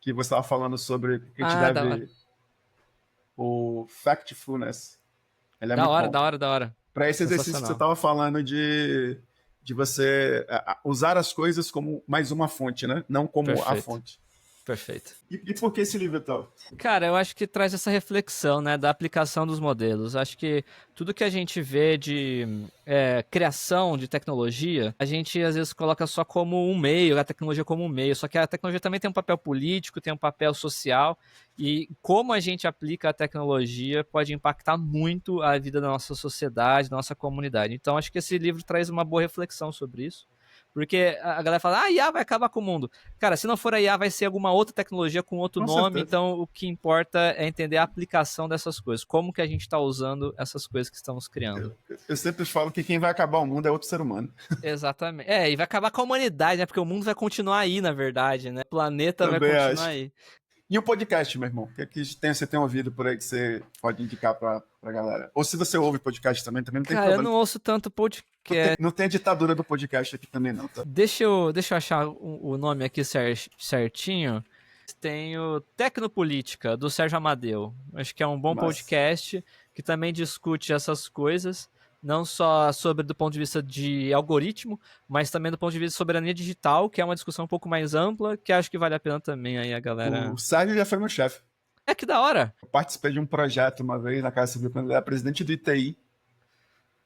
Que você estava falando sobre o que a gente Da hora. deve... O Factfulness. Ele é Da muito hora, bom. da hora, da hora. Para esse exercício que você estava falando de você usar as coisas como mais uma fonte, né? Não como a Perfeito. fonte. Perfeito. E por que esse livro, então? Cara, eu acho que traz essa reflexão, né, da aplicação dos modelos. Acho que tudo que a gente vê de criação de tecnologia, a gente às vezes coloca só como um meio, a tecnologia como um meio. Só que a tecnologia também tem um papel político, tem um papel social. E como a gente aplica a tecnologia pode impactar muito a vida da nossa sociedade, da nossa comunidade. Então, acho que esse livro traz uma boa reflexão sobre isso. Porque a galera fala, a IA vai acabar com o mundo. Cara, se não for a IA, vai ser alguma outra tecnologia com outro nome. Certeza. Então, o que importa é entender a aplicação dessas coisas. Como que a gente está usando essas coisas que estamos criando. Eu sempre falo que quem vai acabar o mundo é outro ser humano. Exatamente. E vai acabar com a humanidade, né? Porque o mundo vai continuar aí, na verdade, né? O planeta Também vai continuar acho. aí. E o podcast, meu irmão? O que você tem ouvido por aí que você pode indicar pra galera? Ou se você ouve podcast também não tem Cara, problema. eu não ouço tanto podcast. Não tem a ditadura do podcast aqui também, não, tá? Deixa eu achar o nome aqui certinho. Tem o Tecnopolítica, do Sérgio Amadeu. Acho que é um bom podcast que também discute essas coisas, não só sobre do ponto de vista de algoritmo, mas também do ponto de vista de soberania digital, que é uma discussão um pouco mais ampla, que acho que vale a pena também aí a galera... O Sérgio já foi meu chefe. Que da hora! Eu participei de um projeto uma vez na Casa Civil, quando ele era presidente do ITI.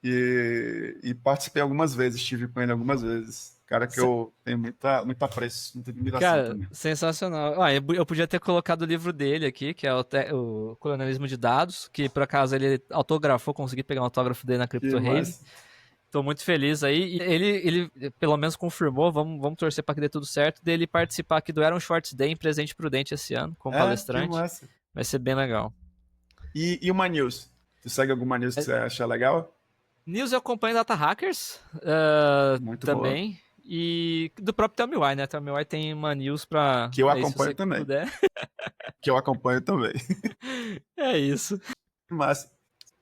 E participei algumas vezes, estive com ele algumas vezes. Cara que eu tenho muito apreço, muita admiração Cara, também. sensacional. Eu podia ter colocado o livro dele aqui, que é o Colonialismo de Dados, que por acaso ele autografou, consegui pegar um autógrafo dele na CryptoRave. Tô muito feliz aí. E ele pelo menos confirmou, vamos torcer para que dê tudo certo, dele participar aqui do Aaron Schwartz Day em Presente Prudente esse ano, como palestrante. Vai ser bem legal. E uma news? Tu segue alguma news que você acha legal? News eu acompanho Data Hackers muito também. Boa. E do próprio Tell Me Why, né? Tell Me Why tem uma news pra... Que eu acompanho também. Que eu acompanho também. É isso. Mas,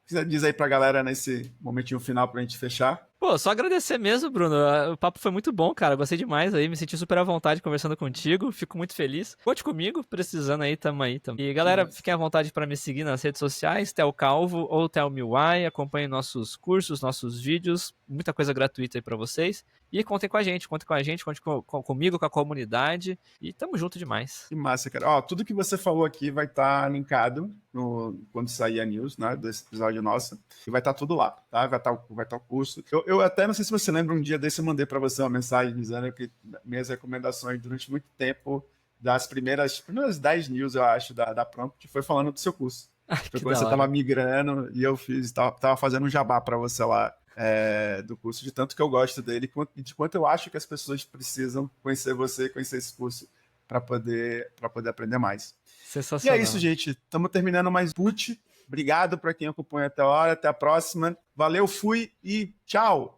você diz aí pra galera nesse momentinho final pra gente fechar? Pô, só agradecer mesmo, Bruno. O papo foi muito bom, cara. Gostei demais aí. Me senti super à vontade conversando contigo. Fico muito feliz. Conte comigo, precisando aí, tamo aí. E galera, fiquem à vontade para me seguir nas redes sociais, Tel Calvo ou Tell Me Why. Acompanhem nossos cursos, nossos vídeos. Muita coisa gratuita aí pra vocês. E contem com a gente, conte comigo, com a comunidade. E tamo junto demais. Que massa, cara. Tudo que você falou aqui vai estar linkado quando sair a news, né, desse episódio nosso. E vai estar tudo lá, tá? Vai estar o curso. Eu até não sei se você lembra, um dia desse eu mandei para você uma mensagem dizendo que minhas recomendações durante muito tempo, das primeiras 10 news, eu acho, da Prompt, foi falando do seu curso. Foi quando você estava migrando e eu tava fazendo um jabá para você lá do curso, de tanto que eu gosto dele e de quanto eu acho que as pessoas precisam conhecer você, conhecer esse curso para poder aprender mais. Sensacional. E é isso, gente. Estamos terminando mais Put. Obrigado para quem acompanha até a hora. Até a próxima. Valeu, fui e tchau!